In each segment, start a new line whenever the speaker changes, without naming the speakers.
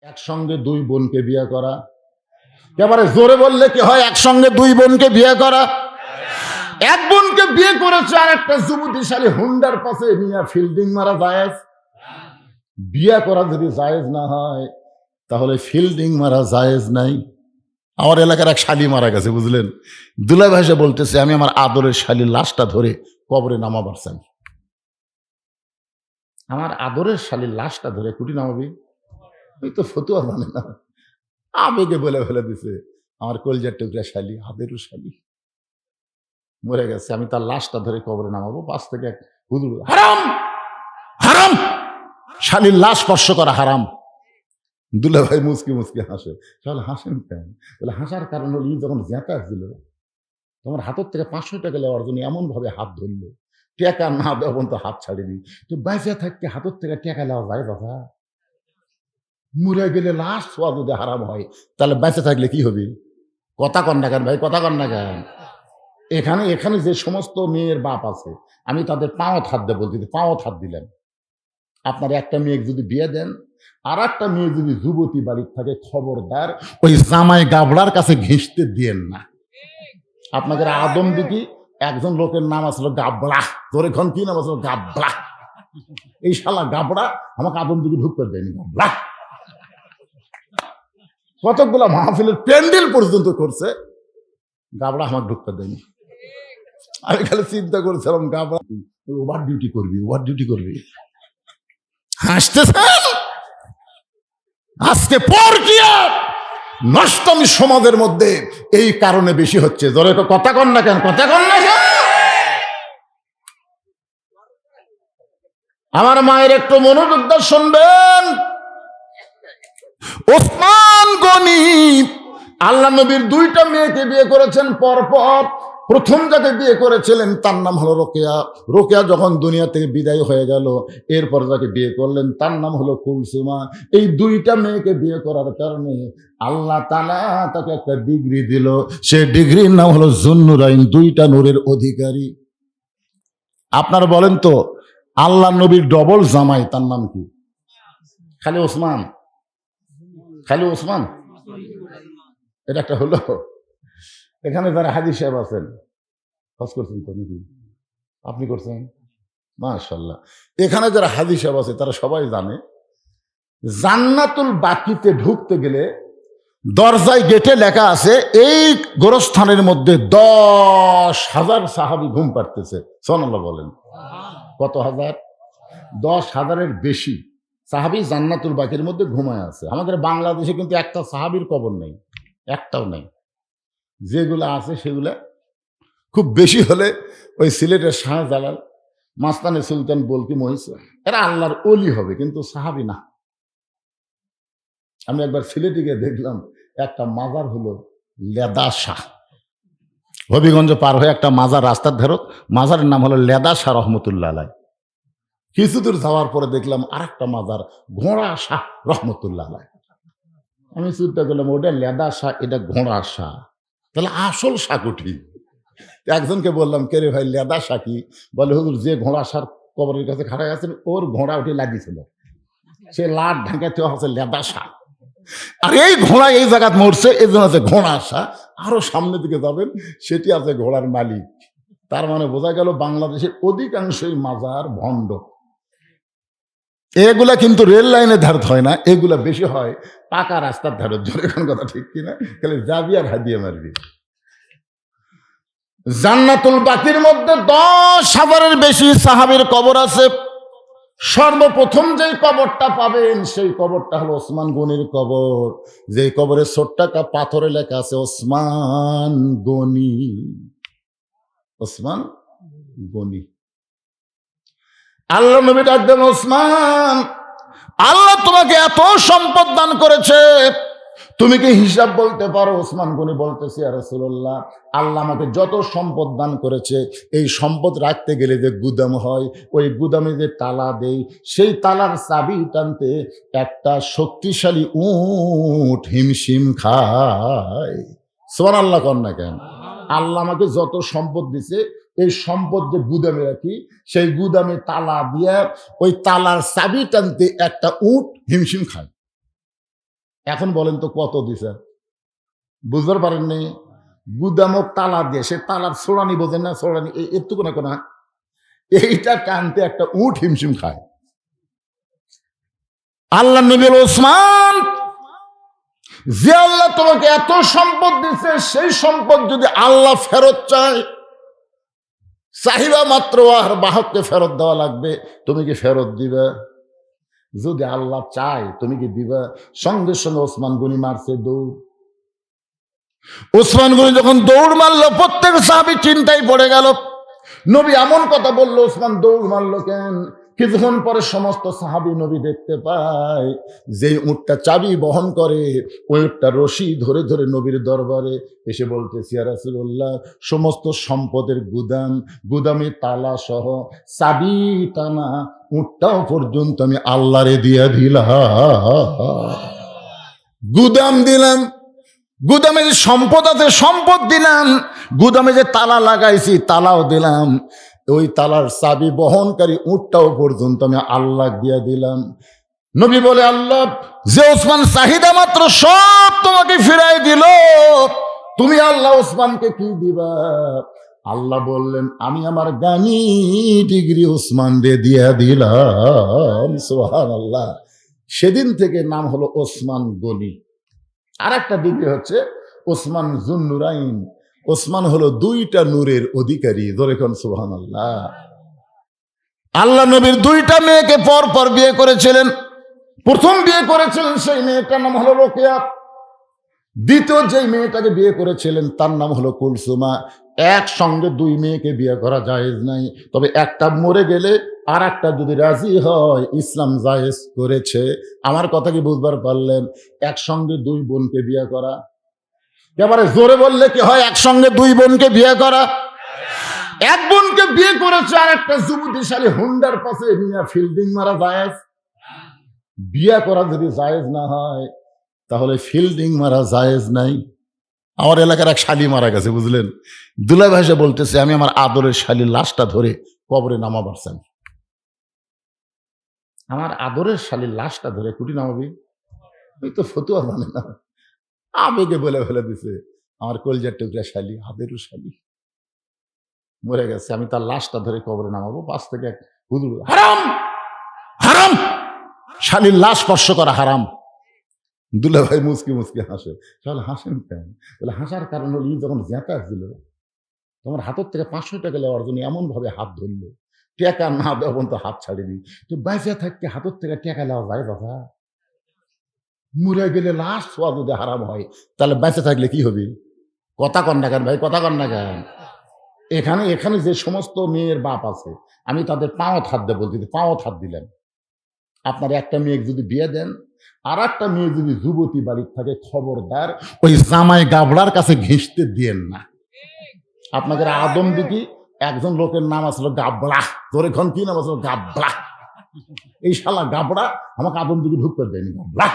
একসঙ্গে দুই বোনকে বিয়ে করা, একেবারে জোরে বললে কি হয়? একসঙ্গে দুই বোনকে বিয়ে করা। এক বোনকে বিয়ে করেছে আর একটা যুবতীশালী হুন্ডার পাশে নিয়ে ফিল্ডিং মারা জায়েজ? বিয়ে করা যদি জায়েজ না হয় তাহলে ফিল্ডিং মারা জায়েজ নাই। আমার এলাকার এক শালি মারা গেছে, বুঝলেন? দুলাই ভাষা বলতেছে, আমি আমার আদরের শালির লাশটা ধরে কবরে নামাবার চাই। আমার আদরের শালির লাশটা ধরে কুটি নামাবি? ওই তো ফতুয়া জানে না, আবেগে বলে ফেলে দিছে আমার কলজার টুকরা শালি, হাতেরও শালি মরে গেছে, আমি তার লাশটা ধরে কবরে নামাবো। পাশ থেকে এক হুজুর, হারাম হারাম, শালির লাশ স্পর্শ করা হারাম। দুলা ভাই মুসকি মুসকি হাসে। তাহলে হাসেন কেন? বলে হাসার কারণ হল, যখন জেঁতা ছিল তোমার হাতের থেকে 500 টাকা নেওয়ার জন্য এমন ভাবে হাত ধরলো, টাকা না দেওয়া পর্যন্ত হাত ছাড়িনি। তো বাইসে থাকতে হাতের থেকে টাকা নেওয়া যায় বাবা? মরে গেলে লাশ ছোঁয়া যদি হারাম হয়, তাহলে বেঁচে থাকলে কি হবে? কথা কন না কেন ভাই, কথা কন না কেন? এখানে এখানে যে সমস্ত মেয়ের বাপ আছে, আমি তাদের পাঁওত হাত দিয়ে বলছি, পাঁওত হাত দিলেন। আপনার একটা মেয়ে যদি বিয়ে দেন, আর একটা মেয়ে যদি যুবতী বাড়ির থাকে, খবরদার ওই জামাই গাবড়ার কাছে ঘেঁষতে দিয়েন না। আপনাদের আদম দিকে একজন লোকের নাম আসলো গাবড়া, তোর এখন কি নাম আসলো? গাবড়া। এই শালা গাবড়া আমাকে আদম দিকে ঢুকতে দেয়নি। গাবড়া কতগুলা মাহফিলের প্যান্ডেল পর্যন্ত করছে, গাবড়া আমাকে ঢুকতে দেয়নি। আমি খালি চিন্তা করছিলাম, গাবড়া ওভার ডিউটি করবি, ওভার ডিউটি করবি। হাসতেছেন? আজকে পরকিয়া নষ্টমী সমাজের মধ্যে এই কারণে বেশি হচ্ছে। ধরে কথা কন না কেন, কথা কন না কেন? আমার মায়ের একটু মনোযোগ দিয়ে শুনবেন। ওসমান গনি আল্লাহ নবীর 2টা মেয়েকে বিয়ে করেছেন পরপর। প্রথম যাকে বিয়ে করেছিলেন তার নাম হলো রোকেয়া। রোকেয়া যখন দুনিয়া থেকে বিদায় হয়ে গেল, এরপর যাকে বিয়ে করলেন তার নাম হলো কুলসুমা। এই 2টা মেয়েকে বিয়ে করার কারণে আল্লাহ তাআলা তাকে একটা ডিগ্রি দিল। সে ডিগ্রির নাম হলো জুন্নুরাইন, 2টা নূরের অধিকারী। আপনারা বলেন তো, আল্লাহ নবীর ডবল জামাই, তার নাম কি? খালি ওসমান, খালি ওসমান। এটা একটা হলো। এখানে যারা হাজী সাহেব আছেন, হজ করছেন তো নাকি? আপনি করছেন? মাশাআল্লাহ। এখানে যারা হাজী সাহেব আছে তারা সবাই জানে, জান্নাতুল বাকিতে ঢুকতে গেলে দরজায় গেটে লেখা আছে, এই গোরস্থানের মধ্যে 10,000 সাহাবী ঘুম পাড়তেছে। সুবহানাল্লাহ বলেন। কত হাজার? 10,000-এর বেশি সাহাবী জান্নাতুল বাকির মধ্যে ঘুমায় আছে। আমাদের বাংলাদেশে কিন্তু একটা সাহাবীর কবর নেই, একটাও নেই। যেগুলো আছে সেগুলা খুব বেশি হলে ওই সিলেটের শাহজালাল, মাস্তানে সুলতান বলকি মহিষা, এরা আল্লাহর ওলি হবে, কিন্তু সাহাবী না। আমি একবার সিলেটে গিয়ে দেখলাম একটা মাজার হলো লেদা শাহ। হবিগঞ্জ পার হয়ে একটা মাজার রাস্তার ধারত, মাজারের নাম হলো লেদা শাহ রহমতুল্লাহ আলাই। কিছু দূর যাওয়ার পরে দেখলাম আর একটা মাজার, ঘোড়া শাহ রহমতুল্লাহ আলাই। আমি চিন্তা করলাম, ওটা লেদা শাহ, এটা ঘোড়া শাহ, তাহলে আসল শাহ কুঠি। একজনকে বললাম, কে রে ভাই লেদা শাহ কি? বলে হুজুর, যে ঘোড়া শাহ কবরের কাছে খাড়াই আছেন, ওর ঘোড়া উঠে লাগিয়েছিল, সে লাট ঢাকাতে হচ্ছে লেদা শাহ। আর এই ঘোড়া এই জায়গায় মরছে, এই জন্য আছে ঘোড়া শাহ। আরো সামনের দিকে যাবেন, সেটি আছে ঘোড়ার মালিক। তার মানে বোঝা গেল বাংলাদেশের অধিকাংশই মাজার ভণ্ড। এগুলা কিন্তু রেল লাইনের ধারত হয় না, এগুলা বেশি হয় পাকা রাস্তার ধারত। যখন কথা ঠিক কিনা, খালি যাবি আর হাদিয়ে মারবি। জান্নাতুল বাকির মধ্যে 10,000-এর বেশি সাহাবীর কবর আছে। সর্বপ্রথম যেই কবরটা পাবেন সেই কবরটা হলো ওসমান গনির কবর। যে কবরে ছোট্ট একটা পাথরে লেখা আছে ওসমান গনি, ওসমান গনি। আল্লাহ নবী ডাকবেন, ওসমান, আল্লাহ তোমাকে এত সম্পদ দান করেছে, তুমি কি হিসাব বলতে পারো? ওসমান গনি বলতেছে, ইয়া রাসূলুল্লাহ, আল্লাহ আমাকে যত সম্পদ দান করেছে, এই সম্পদ রাখতে গেলে যে গুদাম হয়, ওই গুদামে যে তালা দেই, সেই তালার চাবি টানতে একটা শক্তিশালী উট হিমশিম খায়। সুবহানাল্লাহ কন না কেন? আল্লাহ আমাকে যত সম্পদ দিছে, এই সম্পদ যে গুদামে রাখি, সেই গুদামে তালা দিয়ে ওই তালার চাবি টানতে একটা উট হিমশিম খায়। এখন বলেন তো কত দিছে? বুঝতে পারেননি? গুদামক তালা দিয়ে, সে তালার ছোড়ানি বোঝেন না? ছোড়ানি এটুকু না কোনা, এইটা টানতে একটা উট হিমশিম খায়। আল্লাহ নবী ওসমান, যে আল্লাহ তোমাকে এত সম্পদ দিচ্ছে, সেই সম্পদ যদি আল্লাহ ফেরত চায়, চাহিদা মাত্র আর বাহককে ফেরত দেওয়া লাগবে, তুমি কি ফেরত দিবে? যদি আল্লাহ চায় তুমি কি দিবা? সঙ্গে সঙ্গে ওসমান গনি মারছে দৌড়। ওসমান গনি যখন দৌড় মারলো, প্রত্যেক সাহাবী চিন্তায় পড়ে গেল। নবী এমন কথা বললো, ওসমান দৌড় মারলো কেন? কিছুক্ষণ পরে সমস্ত সাহাবী নবী দেখতে পায় যে উটটা চাবি বহন করে, ওই উটটা রশি ধরে ধরে নবীর দরবারে এসে বলতেছে, ইয়া রাসূলুল্লাহ, সমস্ত সম্পদের গুদাম, গুদামে তালা সহ চাবি টানা উটটাও পর্যন্ত আমি আল্লাহরে দিয়া দিলাম। গুদাম দিলাম, গুদামে যে সম্পদ আছে সম্পদ দিলাম, গুদামে যে তালা লাগাইছি তালাও দিলাম, ওই তালার চাবি বহনকারী উটটাও পর্যন্ত আমি আল্লাহ দিয়া দিলাম। নবী বলে, আল্লাহ যে ওসমান চাহিদা মাত্র সব তোমাকে ফিরাই দিল, তুমি আল্লাহ ওসমানকে কি দিবা? আল্লাহ বললেন, আমি আমার গানি ডিগ্রি ওসমান দিয়া দিলাম। সুবহানাল্লাহ। সেদিন থেকে নাম হলো ওসমান গনি। আর একটা ডিগ্রি হচ্ছে ওসমান জুন্নুরাইন। ওসমান হলো দুইটা নূরের অধিকারী। ধরে কোন সুবহানাল্লাহ। আল্লাহ নবীর দুইটা মেয়েকে পর পর বিয়ে করেছিলেন। প্রথম বিয়ে করেছিলেন সেই মেয়েটার নাম হলো রোকেয়া। দ্বিতীয় যেই মেয়েটাকে বিয়ে করেছিলেন তার নাম হলো কুলসুমা। একসঙ্গে দুই মেয়েকে বিয়ে করা জায়েজ নাই, তবে একটা মরে গেলে আর একটা যদি রাজি হয় ইসলাম জায়েজ করেছে। আমার কথা কি বুঝবার পারলেন? একসঙ্গে দুই বোনকে বিয়ে করা, এবারে জোরে বললে কি হয়? একসঙ্গে দুই বোনকে বিয়ে করা। এক বোনকে বিয়ে করেছে আর একটা যুবতীশালী হুন্ডার পাশে নিয়ে ফিল্ডিং মারা জায়েজ? বিয়ে করা যদি জায়েজ না হয় তাহলে ফিল্ডিং মারা জায়েজ নাই। আমার এলাকার এক শালি মারা গেছে, বুঝলেন? দুলাই ভাষা বলতেছে, আমি আমার আদরের শালির লাশটা ধরে কবরে নামাবার চাই। আমার আদরের শালির লাশটা ধরে কুটি নামাবি? ওই তো ফতুয়া মানে না, আবেগে বলে ফেলে দিছে। আমার কলজার টুকরা শালি, হাতেরও শালি মরে গেছে, আমি তার লাশটা ধরে কবরে নামাবো। পাশ থেকে এক হুজুর, হারাম হারাম, শালির লাশ স্পর্শ করা হারাম। দুলা ভাই মুসকি মুসকি হাসে। তাহলে হাসেন কেন? বলে, হাসার কারণ হল যখন জেঁতা ছিল তোমার হাতের থেকে 500 টাকা নেওয়ার জন্য এমন ভাবে হাত ধরলো, টাকা না দেওয়া পর্যন্ত হাত ছাড়িনি। তো বাইসে থাকতে হাতের থেকে টাকা নেওয়া যায় বাবা? মরে গেলে লাশ ছোঁয়া যদি হারাম হয়, তাহলে বেঁচে থাকলে কি হবে? কথা কন না কেন ভাই, কথা কন না কেন? এখানে এখানে যে সমস্ত মেয়ের বাপ আছে, আমি তাদের পাওয়াত হাত দেব বলতে, পাওয়াত হাত দিলেন। আপনার একটা মেয়ে যদি বিয়ে দেন, আর একটা মেয়ে যদি যুবতী বাড়ির থাকে, খবরদার ওই জামাই গাবড়ার কাছে ঘেঁষতে দিয়েন না। আপনাদের আদম দিকে একজন লোকের নাম আসলো গাবড়া। তোর এখন কি নাম আসলো? গাবড়া। এই শালা গাবড়া আমাকে আদম দিকে ঢুকতে দেয়নি। গাবড়া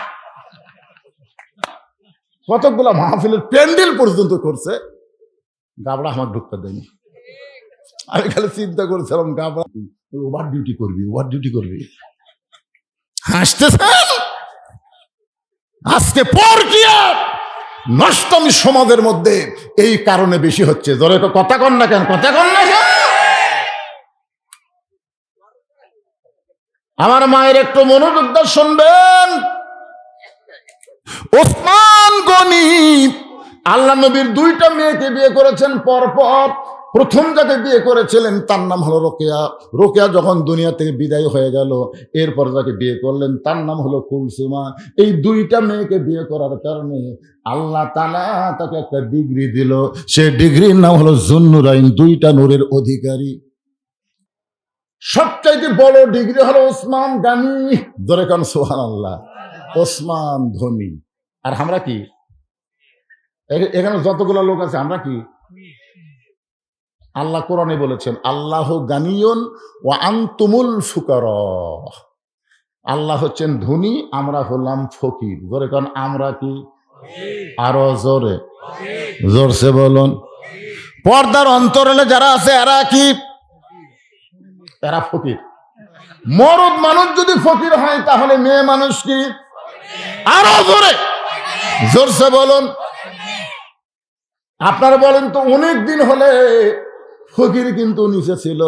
কতগুলা মাহফিলের প্যান্ডেল পর্যন্ত করছে, গাবড়া আমাকে ঢুকতে দেয়নি। আমি খালি চিন্তা করছিলাম, গাবড়া ওভার ডিউটি করবি, ওভার ডিউটি করবি। হাসতেছেন? আজকে পরকিয়া নষ্টমী সমাজের মধ্যে এই কারণে বেশি হচ্ছে। ধরে কথা কন না কেন, কথা কন না কেন? আমার মায়ের একটু মনোযোগ দিয়ে শুনবেন। ওসমান গনি আল্লাহ নবীর দুইটা মেয়েকে বিয়ে করেছেন পরপর। প্রথম যাকে বিয়ে করেছিলেন তার নাম হলো রোকেয়া। রোকেয়া যখন দুনিয়া থেকে বিদায় হয়ে গেল, এরপর যাকে বিয়ে করলেন তার নাম হলো কুলসুমা। এই দুইটা মেয়েকে বিয়ে করার কারণে আল্লাহ তাআলা তাকে একটা ডিগ্রি দিল। সে ডিগ্রির নাম হলো জুন্নুরাইন, দুইটা নূরের অধিকারী। সবচাইতে বড় ডিগ্রি হলো ওসমান গানি। ধরে কান সুবহানাল্লাহ। ওসমান ধনী। আর আমরা কি? এখানে যতগুলো লোক আছে আমরা কি? আল্লাহ কোরআনে বলেছেন, আল্লাহ গানিয়ুন ওয়া আনতুমুল ফুকারা। আল্লাহ হচ্ছেন ধনী, আমরা হলাম ফকির। জোরে কারণ আমরা কি? আরো জোরে, জোরসে বলুন। পর্দার অন্তরালে যারা আছে এরা কি? এরা ফকির। মরদ মানুষ যদি ফকির হয় তাহলে মেয়ে মানুষ কি? আরো জোরে। জোরসে বলুন। আপনারা বলেন তো, অনেক দিন হলে ফকির কিন্তু নিচে ছিল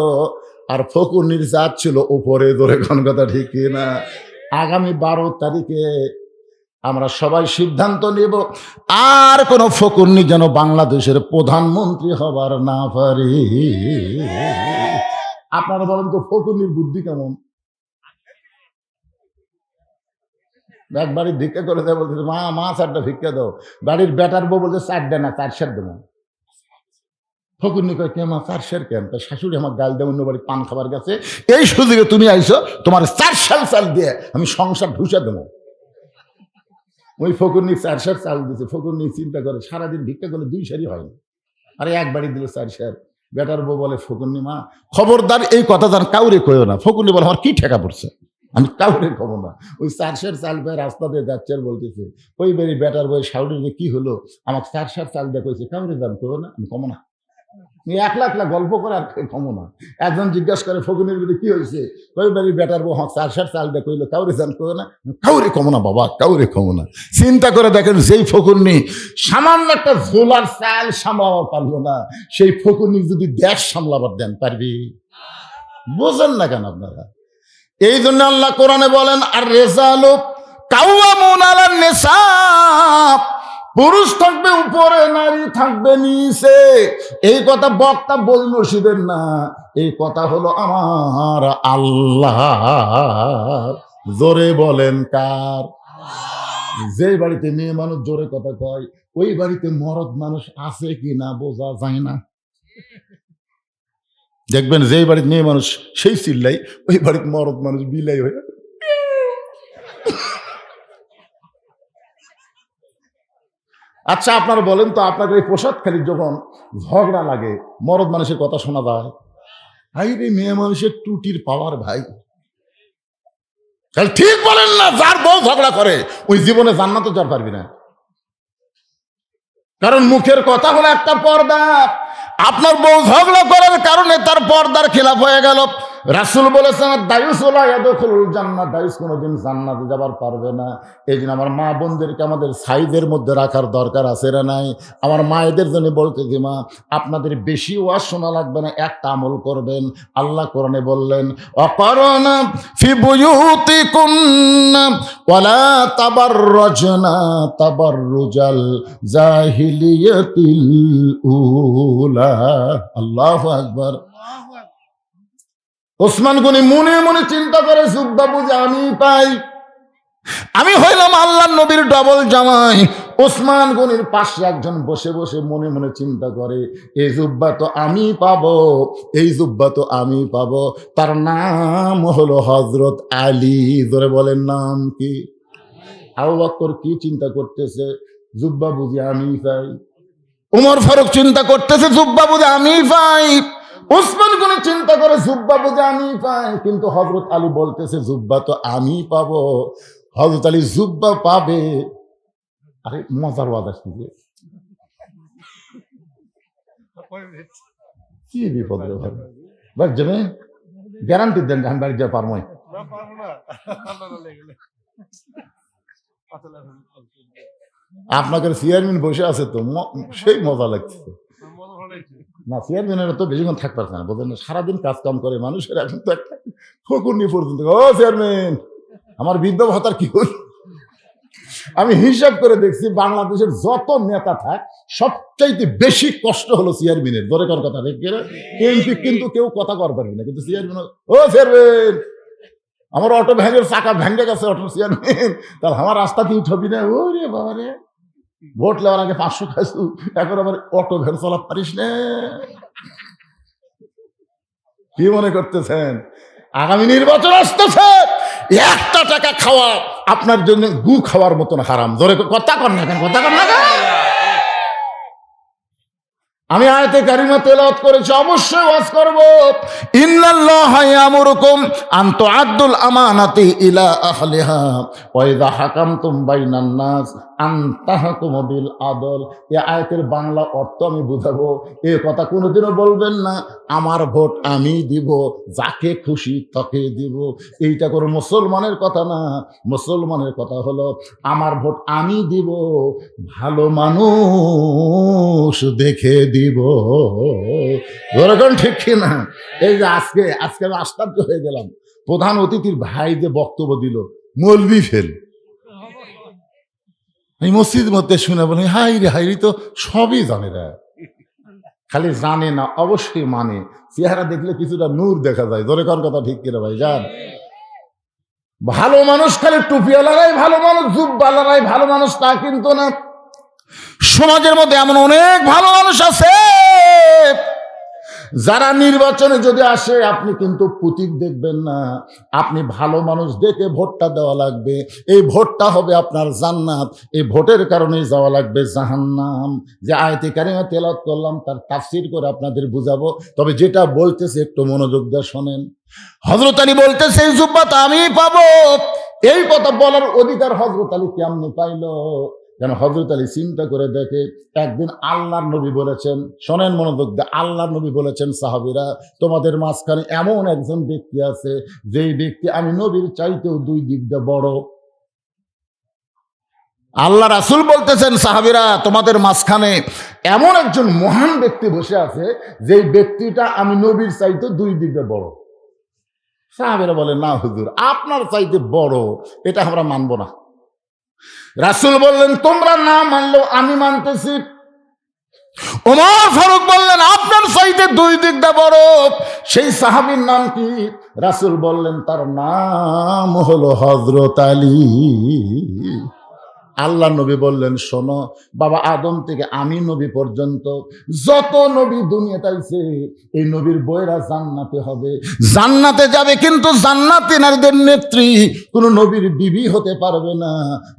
আর ফকুরনির জাত ছিল উপরে। ধরে কোন কথা ঠিক না? আগামী 12 তারিখে আমরা সবাই সিদ্ধান্ত নেব আর কোন ফকুরনি যেন বাংলাদেশের প্রধানমন্ত্রী হবার না পারে। আপনারা বলেন তো, ফকুরনির বুদ্ধি কেমন? এক বাড়ির ভিক্ষা করে দেয়, বলতেছে মা মা 4টা ভিক্ষা দাও। বাড়ির বেটার বউ বলছে 4 না 4 সের দেবো। ফকুরনি কয় কে মা 4 সের কেন? শাশুড়ি আমার গাল দেয়, অন্য বাড়ি পান খাবার গেছে, এই সুযোগে তুমি আইছো, তোমার 4 সের চাল দিয়ে আমি সংসার ঢুসে দেবো। ওই ফকুরনি 4 সের চাল দিচ্ছে। ফকুরনি চিন্তা করে সারাদিন ভিক্ষা করলে 2 সেরই হয় না, আরে এক বাড়ি দিল 4 সের। বেটার বউ বলে ফকুরনি মা খবরদার এই কথা যেন কাউরে কইও না। ফকুরনি বলে আমার কি ঠেকা পড়ছে, আমি কাউরে কব না। ওই 4 সের চাল পেয়ে রাস্তা দিয়ে যাচ্ছে আর বলতেছে ওই বাড়ি বেটার বই শাউরির কি হলো, আমাকে 4 সের চাল দিয়ে কইছে কাউরে দাম করো না, আমি কমো না। একলা একলা গল্প করে আর কমো না। একজন জিজ্ঞাসা করে ফকুরনির বিরুদ্ধে কি হয়েছে, ওই বাড়ি বেটার বউ 4 সের চাল দিয়ে কইলো কাউরে দাম করো না, কাউরে কমো না বাবা, কাউরে কমো না। চিন্তা করে দেখেন, যেই ফকুরনি সামান্য একটা ঝোলার চাল সামলাবার পারলো না, সেই ফকুরনি যদি দেশ সামলাবার দেন পারবি? বোঝেন না কেন আপনারা? এই জন্য আল্লাহ কোরআনে বলেন আর রেজালু কাওয়ামুন আলান নিসা, পুরুষ থাকবে উপরে, নারী থাকবে নিচে। এই কথা বক্তা বল নসিবের না, এই কথা হলো আমার আল্লাহ। জোরে বলেন কার? যে বাড়িতে মেয়ে মানুষ জোরে কথা কয়, ওই বাড়িতে মরদ মানুষ আছে কি না বোঝা যায় না। দেখবেন যেই বাড়িতে মেয়ে মানুষ সেই চিল্লাই, ওই বাড়িতে মরদ মানুষ বিলাই হয়ে। আচ্ছা আপনারা বলেন তো, আপনাদের এই প্রসাদখালি যখন ঝগড়া লাগে মরদ মানুষের কথা শোনা যায়? ভাই রে, মেয়ে মানুষের টুটির পাওয়ার ভাই। তাহলে ঠিক বলেন না, যার বউ ঝগড়া করে ওই জীবনে জান্নাতে যাওয়ার পারবি না। কারণ মুখের কথা হলো একটা পর্দা। আপনার বউ ঝগড়া করার কারণে তার পর্দার খেলাফ হয়ে গেল। রাসূল বলেছেন দায়ুস লা ইয়াদখুলুল জান্নাত, দায়ুস কোনোদিন জান্নাতে যাবার পারবে না। এই জন্য আমার মা বোনদেরকে আমাদের সাইজের মধ্যে রাখার দরকার আছে না নাই? আমার মায়েদের জন্য বলতে কি মা, আপনাদের বেশি ওয়াজ শোনা লাগবে না, একটা আমল করবেন। আল্লাহ কোরআনে বললেন অকারনা ফি বুয়ুতিকুন্না ওয়ালা তাবাররাজনা তাবাররুজাল জাহিলিয়াতিল উলা। আল্লাহু আকবার। ওসমান গনি মনে মনে চিন্তা করে জুব্বা বুঝে আমি পাই, আমি হইলাম আল্লাহর নবীর ডবল জামাই। ওসমান গনির পাশে একজন বসে বসে মনে মনে চিন্তা করে এই জুব্বা তো আমি পাবো, এই জুব্বা তো আমি পাবো। তার নাম হলো হযরত আলী। ধরে বলেন নাম কি? আবু বকর কি চিন্তা করতেছে? জুব্বা বুঝে আমি পাই। উমর ফারুক চিন্তা করতেছে জুব্বা বুঝে আমি পাই। ওসমান গনি চিন্তা করে জুব্বা বুঝে আমি পাই, কিন্তু হযরত আলী বলতেছে জুব্বা তো আমি পাবো। হযরত আলী জুব্বা পাবে। আরে মজার ওয়াজ আসছে, কি বিপদ রে ভাই। বাস যাবে গ্যারান্টি দেন আমি বাড়ি যা পারবো। আপনাদের চেয়ারম্যান বসে আছে তো, সেই মজা লাগছে না। চেয়ারম্যানেরা তো বেশিক্ষণ থাকতে পারছে না, বোঝেন না, সারাদিন কাজ কাম করে মানুষের। এখন তো একটা ফকুরনি পর্যন্ত ও চেয়ারম্যান আমার বৃদ্ধ ভাতার কি হল। আমি হিসাব করে দেখছি বাংলাদেশের যত নেতা থাক সবচাইতে বেশি কষ্ট হলো চেয়ারম্যানের। ধরে কর কথা দেখে এমপি কিন্তু কেউ কথা কর পারবে না, কিন্তু চেয়ারম্যান ও চেয়ারম্যান আমার অটো ভ্যানের চাকা ভেঙে গেছে, অটো চেয়ারম্যান তাহলে আমার রাস্তা দিয়ে ছবি না। ও রে বাবা রে, ভোট নেওয়ার আগে 500 খাইছু, এখন আবার অটো ভ্যান চালাতে পারিস না। কি মনে করতেছেন আগামী নির্বাচন আসতেছে? 1 টাকা খাওয়া আপনার জন্য গু খাওয়ার মতন হারাম। ধরে কথা কর না কেন, কথা কর না কেন? আমি আয়াতে কারিমা তেলাওয়াত করেছি, অবশ্যই ওয়াজ করব। ইন্নাল্লাহা ইয়ামুরুকুম আন তুআদ্দুল আমানাতি ইলা আহলিহা ওয়া ইযা হাকামতুম বাইনান নাস আন তাহকুমু বিল আদল। এই আয়াতের বাংলা অর্থ আমি বুঝাবো। এই কথা কোনোদিনও বলবেন না আমার ভোট আমি দিব, যাকে খুশি তাকে দিব। এইটা কোনো মুসলমানের কথা না। মুসলমানের কথা হলো আমার ভোট আমি দিব, ভালো মানুষ দেখে দিব। ওরকম ঠিক কিনা? এই যে আজকে আমি আশ্চর্য হয়ে গেলাম, প্রধান অতিথির ভাই যে বক্তব্য দিল, মৌলবি ফেল। এই মসজিদ মধ্যে শুনে বলে হাইরি তো সবই জানে রা, খালি জানে না, অবশ্যই মানে। চেহারা দেখলে কিছুটা নূর দেখা যায়। ধরে কোন কথা ঠিক কিনা ভাই জান? ভালো মানুষ খালি টুপিওয়ালারাই ভালো মানুষ, জুব্বালারাই ভালো মানুষ তা কিন্তু না। সমাজের মধ্যে এমন অনেক ভালো মানুষ আছে যারা নির্বাচনে যদি আসে আপনি কিন্তু প্রতীক দেখবেন না, আপনি ভালো মানুষ দেখে ভোটটা দেওয়া লাগবে। এই ভোটটা হবে আপনার জান্নাত, এই ভোটের কারণেই যাওয়া লাগবে জাহান্নাম। যে আয়াতে কারিমা তেলাওয়াত করলাম তার তাফসীর করে আপনাদের বুঝাবো। তবে যেটা বলতেছে একটু মনোযোগ দিয়ে শোনেন। হযরত আলী বলতেছে এই জুব্বাত আমিই পাবো। এই কথা বলার অধিকার হযরত আলী কেমনে পাইল? যেন হযরত আলী চিন্তা করে দেখে, একদিন আল্লাহর নবী বলেছেন, শোনেন মনোযোগ দিয়ে, আল্লাহর নবী বলেছেন সাহাবীরা তোমাদের মাঝখানে এমন একজন ব্যক্তি আছে যেই ব্যক্তি আমি নবীর চাইতেও 2 দিক দিয়ে বড়। আল্লাহ রাসূল বলতেছেন সাহাবীরা তোমাদের মাঝখানে এমন একজন মহান ব্যক্তি বসে আছে যেই ব্যক্তিটা আমি নবীর চাইতেও 2 দিক দিয়ে বড়। সাহাবীরা বলে না হুজুর, আপনার চাইতে বড় এটা আমরা মানব না। রাসূল বললেন তোমরা না মানলেও আমি মানতেছি। ওমর ফারুক বললেন আপনার চাইতে 2 দিক দিয়ে বড়। সেই সাহাবীর নাম কি? রাসূল বললেন তার নাম হলো হযরত আলী। আল্লাহ নবী বললেন শোনো বাবা, আদম থেকে আমি নবী পর্যন্ত যত নবী দুনিয়াতে আইছে এই নবীর বউয়েরা জান্নাতে হবে, জান্নাতে যাবে। কিন্তু জান্নাতি নারীদের নেত্রী কোন নবীর বিবি হতে পারবে না।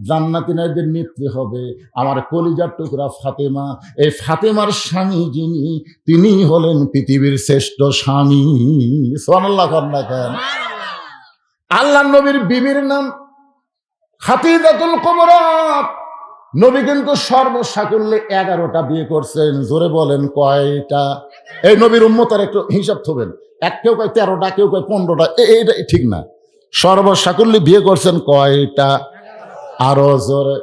জান্নাতি নারীদের নেত্রী হবে আমার কলিজার টুকরা ফাতেমা। এই ফাতেমার স্বামী যিনি, তিনি হলেন পৃথিবীর শ্রেষ্ঠ স্বামী। সুবহানাল্লাহ কন্যা। আল্লাহ নবীর বিবির নাম খাদিজাতুল কুবরা। নবী কিন্তু সর্বসাকুল্যে 11টা বিয়ে করছেন। জোরে বলেন কয়টা? এই নবীর উম্মতের একটু হিসাব থবেন। কেউ কয় 13টা, কেউ কয় 15টা, এইটা ঠিক না। সর্বসাকুল্যে বিয়ে করছেন কয়টা? আরো জোরে।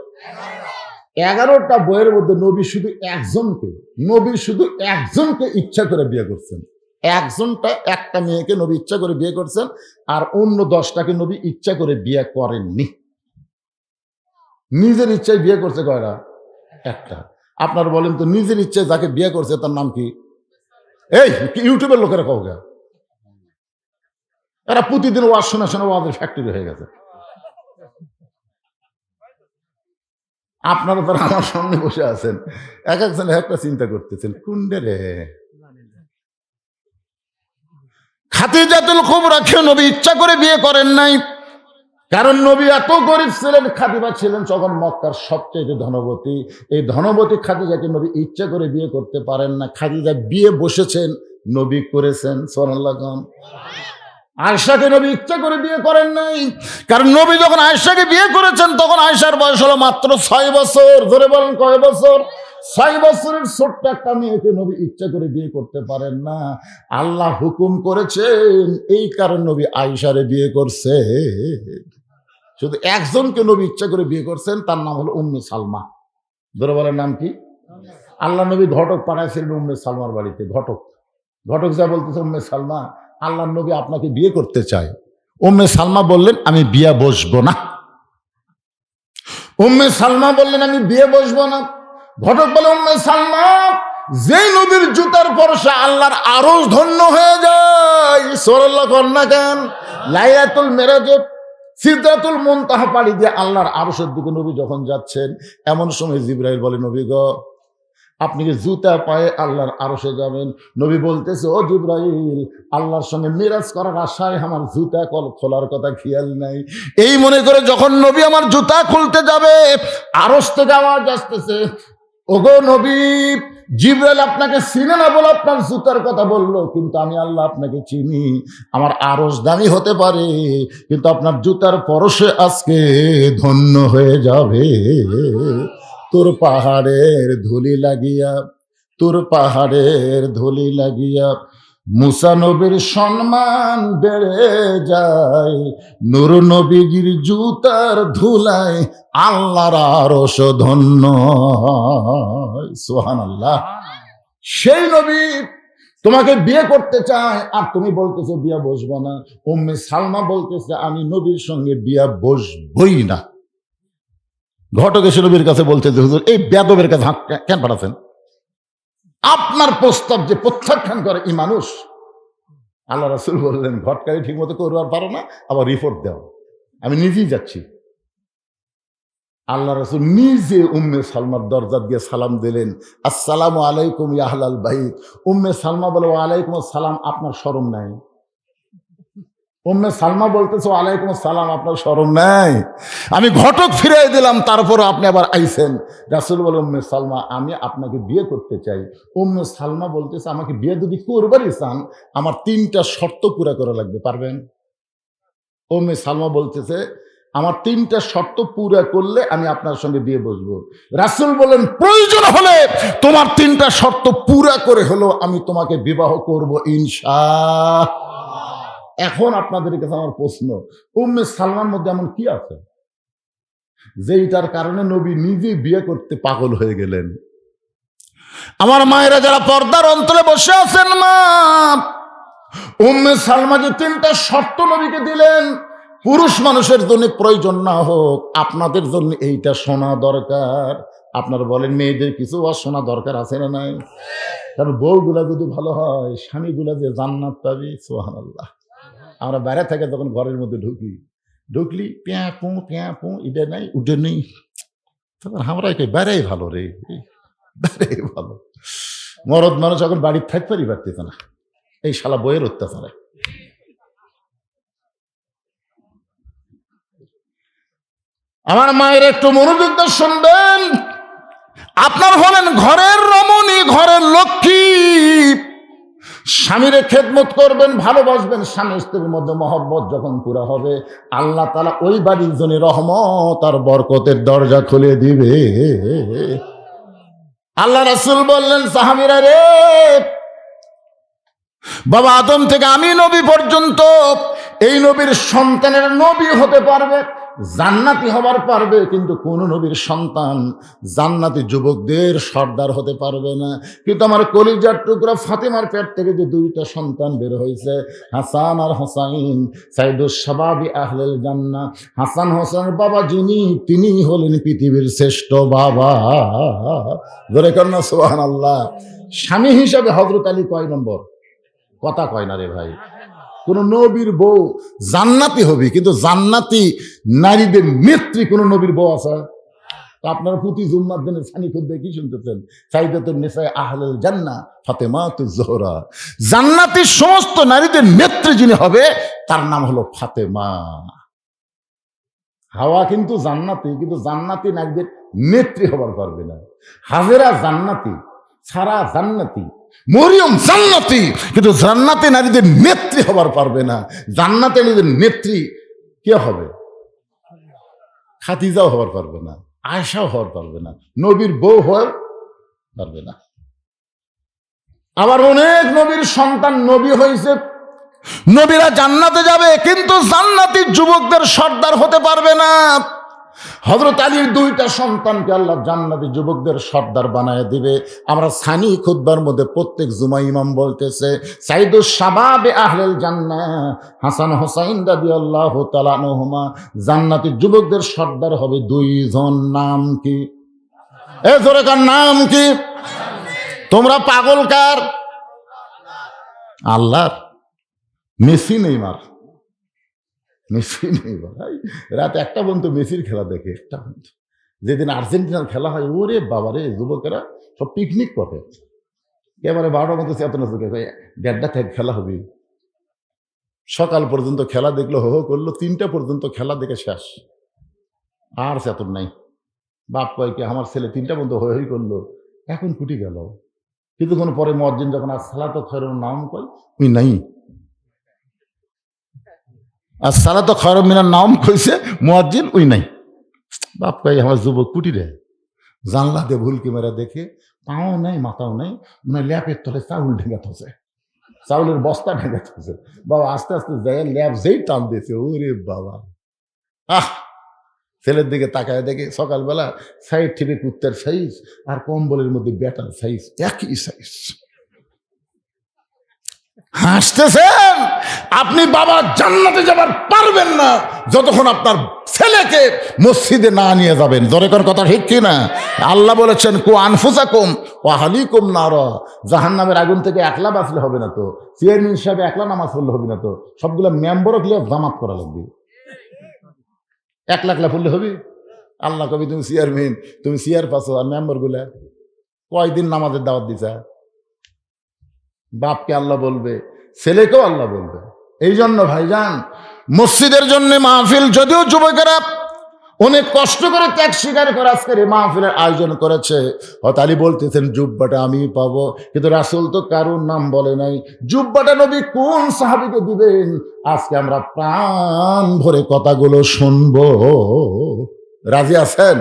11টা বইয়ের মধ্যে নবী শুধু একজনকে ইচ্ছা করে বিয়ে করছেন। একটা মেয়েকে নবী ইচ্ছা করে বিয়ে করছেন, আর অন্য 10টাকে নবী ইচ্ছা করে বিয়ে করেননি। নিজের ইচ্ছায় বিয়ে করছে কয়টা? একটা। আপনার বলেন তো নিজের ইচ্ছায় যাকে বিয়ে করছে তার নাম কি? এই ইউটিউবের লোকেরা কওগে, এরা প্রতিদিন ওয়াজ শোনা ওয়াজের ফ্যাক্টরি হয়ে গেছে। আপনারা তো আমার সামনে বসে আছেন, এক একজন একটা চিন্তা করতেছেন কুন্ডে রে। খাদিজাতুল কুবরাকে নবী ইচ্ছা করে বিয়ে করেন নাই, কারণ নবী এত গরিব ছিলেন। খাদিজা ছিলেন তখন মক্কার সবচেয়ে ধনবতী। এই ধনবতী খাদিজাকে নবী ইচ্ছা করে বিয়ে করতে পারেন না। খাদিজা বিয়ে বসেছেন, নবী করেছেন। সুবহানাল্লাহ। আয়েশাকে নবী ইচ্ছা করে বিয়ে করেন নাই, কারণ নবী যখন আয়েশাকে বিয়ে করেছেন তখন আয়েশার বয়স হলো মাত্র 6 বছর। ধরে বলেন কয় বছর? 6 বছরের ছোট্ট একটা মেয়েকে নবী ইচ্ছা করে বিয়ে করতে পারেন না। আল্লাহ হুকুম করেছেন, এই কারণ নবী আয়েশারে বিয়ে করছে। শুধু একজনকে নবী ইচ্ছা করে বিয়ে করছেন, তার নাম হলো উম্মে সালমা। ধরে বলেন নাম কি? আল্লাহ নবী ঘটক পাঠাইছিলেন উম্মে সালমার বাড়িতে। ঘটক যা বলতেছে উম্মে সালমা আল্লাহ নবী আপনাকে বিয়ে করতে চায়। উম্মে সালমা বললেন আমি বিয়ে বসবো না। উম্মে সালমা বললেন আমি বিয়ে বসবো না। ঘটক বলে উম্মে সালমা যেই নবীর জুতার পরশে আল্লাহর আরশ ধন্য হয়ে যায়। সুবহানাল্লাহ কন্যা কেন? লাইলাতুল মেরাজ সিদরাতুল মুনতাহা পাড়ি দিয়ে আল্লাহর আরশের দিকে নবী যখন যাচ্ছেন, এমন সময় জিবরাইল বলে নবী গো আপনি কি জুতা পায়ে আল্লাহর আরশে যাবেন? নবী বলতেছে ও জিবরাইল, আল্লাহর সঙ্গে মিরাজ করার আশায় আমার জুতা খোলার কথা খেয়াল নাই। এই মনে করে যখন নবী আমার জুতা খুলতে যাবে, আরশ থেকে আওয়াজ আসতেছে ওগো নবী, জিবরাইল আপনাকে চিনে না বলে আপনার জুতার কথা বললো, কিন্তু আমি আল্লাহ আপনাকে চিনি। আমার আরশ দামি হতে পারে, কিন্তু আপনার জুতার পরশে আজকে ধন্য হয়ে যাবে। তোর পাহাড়ের ধুলি লাগিয়া, তোর পাহাড়ের ধুলি লাগিয়া মুসা নবীর সম্মান বেড়ে যায়, নূর নবীজির জুতার ধুলায় আল্লাহর আরশ ধন্য হয়। সুবহানাল্লাহ। সেই নবী তোমাকে বিয়ে করতে চায়, আর তুমি বলতেছো বিয়া বসবো না। উম্মে সালমা বলতেছে আমি নবীর সঙ্গে বিয়া বসবই না। ঘটক এসে নবীর কাছে বলতেছে হুজুর এই বেয়াদবের কাছে হাত কেন পাঠাচ্ছেন? আপনার প্রস্তাব যে প্রত্যাখ্যান করে এই মানুষ। আল্লাহ রাসূল বললেন ঘটকারি ঠিক মতো করবার পারো না, আবার রিপোর্ট দাও, আমি নিজেই যাচ্ছি। আল্লাহ রাসূল নিজে উম্মে সালমার দরজা দিয়ে সালাম দিলেন, আসসালামু আলাইকুম ইয়া আহলাল বাইত। উম্মে সালমা বলে ওয়ালাইকুম আসসালাম, আপনার শরম নাই? উম্মে সালমা বলতেছে ওয়ালাইকুম আসসালাম, আপনার শরম নাই? আমি ঘটক ফিরিয়ে দিলাম, তারপর আপনি আবার আইছেন। রাসূল বলে উম্মে সালমা আমি আপনাকে বিয়ে করতে চাই। উম্মে সালমা বলতেছে আমাকে বিয়ে যদি করবারই চান আমার 3টা শর্ত পুরা করা লাগবে, পারবেন? উম্মে সালমা বলতেছে আমার 3টা শর্ত পুরা করলে আমি আপনার সঙ্গে বিয়ে বসবো। রাসূল বলেন প্রয়োজন হলে তোমার 3টা শর্ত পুরা করে হলো আমি তোমাকে বিবাহ করব ইনশাআল্লাহ। এখন আপনাদের কাছে আমার প্রশ্ন, উম্মে সালমার মধ্যে এমন কি আছে যেটার কারণে নবী নিজে বিয়ে করতে পাগল হয়ে গেলেন? আমার মায়েরা যারা পর্দার অন্তরে বসে আছেন, মা, উম্মে সালমা যে 3টা শর্ত নবীকে দিলেন, পুরুষ মানুষের জন্য প্রয়োজন না হোক আপনাদের জন্য এইটা শোনা দরকার। আপনারা বলেন মেয়েদের কিছু শোনা দরকার আছে না নাই? কারণ বউগুলা যদি ভালো হয় স্বামীগুলা যে জান্নাত পাবে। সুবহানাল্লাহ। আমরা বাইরে থেকে যখন ঘরের মধ্যে ঢুকলি প্যাঁ পু এটা নাই উঠে নেই, তখন আমরা বেড়াই ভালো রে, বেড়াই ভালো। মরদ মানুষ এখন বাড়ির থাকতেই পারতেছে না এই শালা বইয়ের অত্যাচারে। আমার মায়ের একটু মনোযোগ দিয়ে শুনবেন। আপনার হলেন ঘরের রমণী, ঘরের লক্ষ্মী, স্বামীরে খেদমত করবেন, ভালোবাসবেন। স্বামী স্ত্রীর মধ্যে মহব্বত যখন পুরা হবে আল্লাহ তাআলা ওই বাড়ির জন্য রহমত আর বরকতের দরজা খুলে দিবে। আল্লাহ রাসূল বললেন সাহাবীরা রে, বাবা আদম থেকে আমি নবী পর্যন্ত এই নবীর সন্তানের নবী হতে পারবে, জান্নাতি হবার পারবে, কিন্তু কোন নবীর সন্তান জান্নাতি যুবকদের সর্দার হতে পারবে না। কিন্তু আমার কলিজার টুকরা ফাতেমার পেট থেকে যে 2টা সন্তান বের হয়েছে, হাসান আর হোসাইন, সাইদুস শাবাবি আহলেল জান্নাহ। হাসান হোসেনের বাবা যিনি, তিনি হলেন পৃথিবীর শ্রেষ্ঠ বাবা। ধরে কন্যা সুবহানাল্লাহ। স্বামী হিসাবে হযরত আলী কয় নম্বর? কথা কয় না রে ভাই। কোন নবীর বউ জান্নাতি হবে, কিন্তু জান্নাতি নারীদের নেত্রী কোন নবীর বউ আছে? আপনারা প্রতি জুম্মার দিনে সানি খুতবায় কি শুনতেছেন? সাইয়্যিদাতুন নিসায়ে আহলুল জান্নাহ ফাতেমাতুজ জোহরা। জান্নাতের সমস্ত নারীদের নেত্রী যিনি হবে তার নাম হলো ফাতেমা। হাওয়া কিন্তু জান্নাতি, কিন্তু জান্নাতি নারীদের নেত্রী হবার পারবে না। হাজেরা জান্নাতি, সারা জান্নাতি, মরিয়ম জান্নাতি, কিন্তু জান্নাতি নারীদের নেত্রী হবার পারবে না। জান্নাতি নারীদের নেত্রী কে হবে? খাদিজাও হবার পারবে না, আয়েশাও হওয়ার পারবে না, নবীর বউ হওয়ার পারবে না। আবার অনেক নবীর সন্তান নবী হয়েছে, নবীরা জান্নাতে যাবে, কিন্তু জান্নাতি যুবকদের সর্দার হতে পারবে না। হযরত আলীর 2টা সন্তানকে আল্লাহ জান্নাতি যুবকদের সর্দার বানায় দিবে। আমরা সানি খুতবার মধ্যে প্রত্যেক জুমা ইমাম বলতেছে সাইদুস শাবাবে আহলেল জান্নাহ হাসান হোসাইন রাদিয়াল্লাহু তাআলা আনহুমা জান্নাতি যুবকদের সর্দার হবে 2 জন। নাম কি? এ জোরে কার নাম কি? তোমরা পাগল কার? আল্লাহর। মেসি নেইমার, মেসি নেইমার রাত 1টা পর্যন্ত মেসির খেলা দেখে। 1টা পর্যন্ত যেদিন আর্জেন্টিনার খেলা হয়, ওরে বাবারে, যুবকেরা সব পিকনিক করে এবারে 12টার মধ্যে চেতনা চোখে 1:30 থেকে খেলা হবে। সকাল পর্যন্ত খেলা দেখলো, হো হো করলো, 3টা পর্যন্ত খেলা দেখে শেষ, আর চেতন নাই। বাপ কয় কি আমার ছেলে 3টা বন্ধু হই হই করলো, এখন কুটি গেল। কিছুক্ষণ পরে মুয়াজ্জিন যখন আসসালাতু খায়রুন নাওম কয়, উই নাই। আসসালাতু খায়রুন মিনান নাওম কইছে, মুয়াজ্জিন উই নাই। বাপ কয় আমার যুবক কুটি রে, জানলা দিয়ে ভুলকি মেরা দেখে পাও নাই মাথাও নাই, মানে ল্যাপের তলে চাউল ঢেঙ্গা থসে, চাউলের বস্তা ঢেঙ্গা থসে। বাবা আস্তে আস্তে যায় ল্যাপ যেই টান দিয়েছে, ওরে বাবা, আহ! ছেলের দিকে তাকায় দেখে সকালবেলা সাইড থেকে কুত্তার সাইজ আর কম্বলের মধ্যে ব্যাটার সাইজ একই সাইজ। হাসতেছেন? আপনি বাবা জান্নাতে যাবার পারবেন না যতক্ষণ আপনার ছেলেকে মসজিদে না নিয়ে যাবেন। জোরে কোন কথা ঠিক কি না? আল্লাহ বলেছেন কু আনফুসাকুম ওয়া আহলিকুম নারা, জাহান্নামের আগুন থেকে একলা বাঁচলে হবে না তো, চেয়ারম্যান হিসাবে একলা নামাজ পড়লে হবে না তো, সবগুলো মেম্বারও গিয়ে জামাত করা লাগবে। একলা একলা পড়লে হবে? আল্লাহ কবি তুমি চেয়ারম্যান, তুমি চেয়ার পাচ্ছ, আর মেম্বার গুলা কয়দিন নামাজের দাওয়াত দিছা? বাপকে আল্লাহ বলবে, ছেলেকেও আল্লাহ বলবে। এই জন্য ভাইজান, মসজিদের জন্য মাহফিল, যদিও যুবকেরা অনেক কষ্ট করে ত্যাগ স্বীকার করে আজকের এই মাহফিলের আয়োজন করেছে। হয়তো আলী বলতেছেন জুব্বাটা আমি পাবো, কিন্তু রাসূল তো কারোর নাম বলে নাই। জুব্বাটা নবী কোন সাহাবীকে দিবেন? আজকে আমরা প্রাণ ভরে কথাগুলো শুনবো। রাজি আছেন?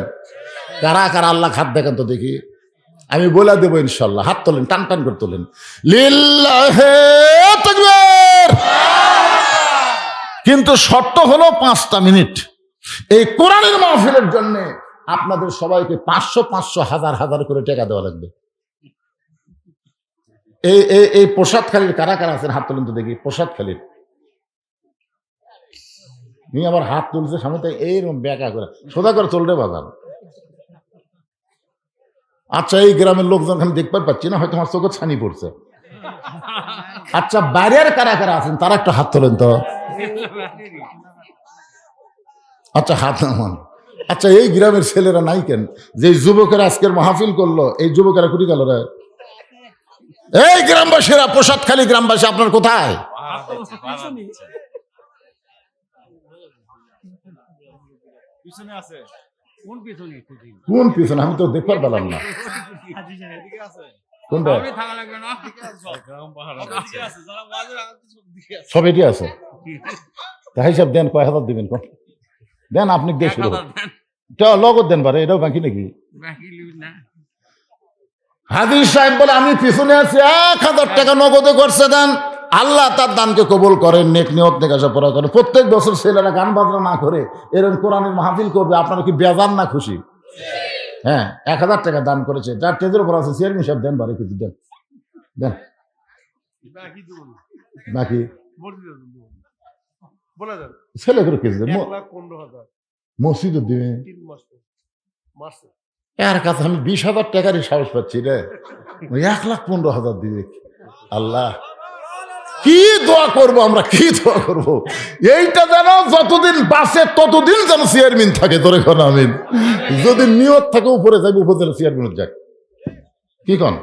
কারা কারা আল্লাহ হাত দেখেন তো দেখি, আমি বলে দেবো ইনশাল্লাহ। হাত তোলেন, টান টান করে তোলেন। লিল্লাহে তাকবীর। কিন্তু শর্ত হলো 5টা মিনিট। এই কোরআনের মাহফিলের জন্য আপনাদের সবাইকে 500 500 হাজার হাজার করে টাকা দেওয়া লাগবে। এই প্রসাদখালীর কারা কারা আছেন হাত তোলেন তো দেখি। প্রসাদখালীর নিয়ে আবার হাত তুলছে সামনে, তাই এইরকম ব্যাকা করে সোজা করে চলবে বাজার। আচ্ছা, এই গ্রামের লোকজন আমি দেখতে পাচ্ছি না, হয়তো আমার চোখে ছানি পড়ছে। আচ্ছা, বাইরের কারা কারা আছেন তারা একটা হাত তোলেন তো। আচ্ছা, হাত নামান। আচ্ছা, এই গ্রামের ছেলেরা নাই কেন? যে যুবকেরা আজকের মাহফিল করলো, এই যুবকেরা কুটি গেল রে? এই গ্রামবাসীরা, প্রসাদখালী গ্রামবাসী, আপনার কোথায়? কোন পিছনে? আমি তো দেখতে পেলাম না। কোনটা? সব এটি আছে। হিসাব দেন, কয় হাজার দিবেন? দেন, আপনি দিয়ে শুরু লগত দেন পারে, এটাও বাকি নাকি? হাদিস সাহেব বলে আমি পিছনে আছি, 1000 টাকা নগদে করছে দেন। আল্লাহ তার দানকে কবুল করেন, নেক নিয়ত নেকাশা পড়া করেন। প্রত্যেক বছর ছেলেরা গান বাজনা না করে এরকম কোরআনের মাহফিল করবে, আপনারা কি বেজান না খুশি? হ্যাঁ, 1000 টাকা দান করেছে, যার টেজের উপর আছে চেয়ারম্যান সাহেব দেন, বারে কিছু দেন, দেন বাকি ছেলে করে কিছু দেন। মসজিদও দিবে। এর কাছে আমি 20,000 টাকারই সাহস পাচ্ছি রে, 1,15,000 দিবে। আল্লাহ, কি দোয়া করবো আমরা, কি দোয়া করবো? এইটা যেন যতদিন বাঁচে ততদিন যেন চেয়ারম্যান থাকে। তোর এখন আমিন। যদি নিয়ত থাকে উপরে যাবে, উপজেলা চেয়ারম্যান যাক, কি কন?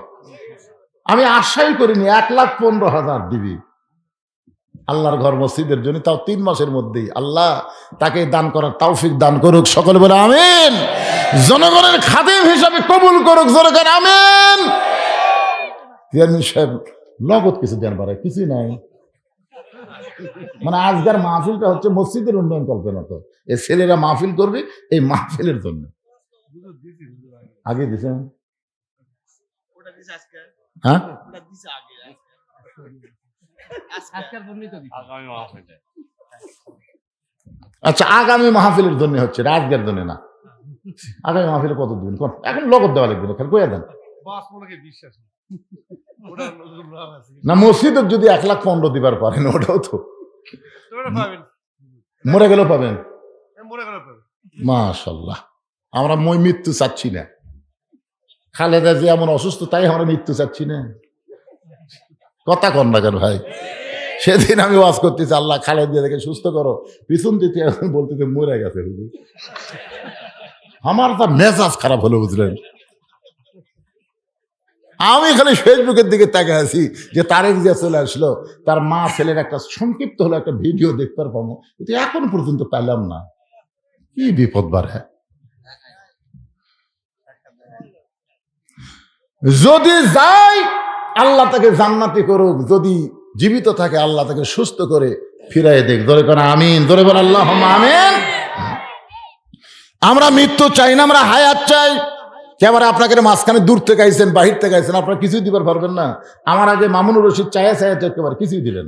আমি আশাই করিনি 1,15,000 দিবি আল্লাহর ঘর মসজিদের জন্য, তাও 3 মাসের মধ্যেই। আল্লাহ তাকে দান করার তৌফিক দান করুক, সকলে বলে আমিন। জনগণের খাদিম হিসাবে কবুল করুক, জোরে করে আমিন। চেয়ারম্যান সাহেব নগদ কিছু দেন পারে, কিছুই নাই। মানে আজকের মাহফিলটা হচ্ছে মসজিদের উন্নয়ন কল্পনা। তো এই ছেলেরা মাহফিল করবে এই মাহফিলের জন্য। আগে দিছেন? হ্যাঁ, আচ্ছা, আগামী মাহফিলের জন্য হচ্ছে, আজকের জন্য না। আগামী মাহফিলে কত দিবেন কোন? এখন নগদ দেওয়া লাগবে না, খালি কইয়া দেন না। মসজিদের যদি 1,15,000 দিবার পারেন, ওটাও তো মরে গেলেও পাবেন। মাশাআল্লাহ। আমরা মৃত্যু চাচ্ছি না। খালেদা যে এমন অসুস্থ, তাই আমরা মৃত্যু চাচ্ছি না। কথা কন না কেন ভাই? সেদিন আমি ওয়াজ করতেছি, আল্লাহ খালেদা দেখে সুস্থ করো, পিছন দিতে এখন বলতেছে মরে গেছে। আমার তো মেজাজ খারাপ হলো, বুঝলেন? আমি খালি ফেসবুকের দিকে তাকিয়ে আছি যে তারেক জিয়া চলে আসলো, তার মা ছেলের একটা সংক্ষিপ্ত হলো একটা ভিডিও দেখতে পাবো, কিন্তু এখন পর্যন্ত পেলাম না। কি বিপদ বাড়ে! যদি যাই আল্লাহ তাকে জান্নাতি করুক, যদি জীবিত থাকে আল্লাহ তাকে সুস্থ করে ফিরাই দেখ। ধরে করে আমিন, ধরে বলে আল্লাহ আমিন। আমরা মৃত্যু চাই না, আমরা হায়াত চাই। এবারে আপনাকে মাঝখানে দূর থেকে আইছেন, বাহির থেকে আইছেন, আপনারা কিছুই দিবার পারবেন না। আমার আগে মামুনুর রশিদ চায়া চায়া তো একেবারে কিছুই দিলেন।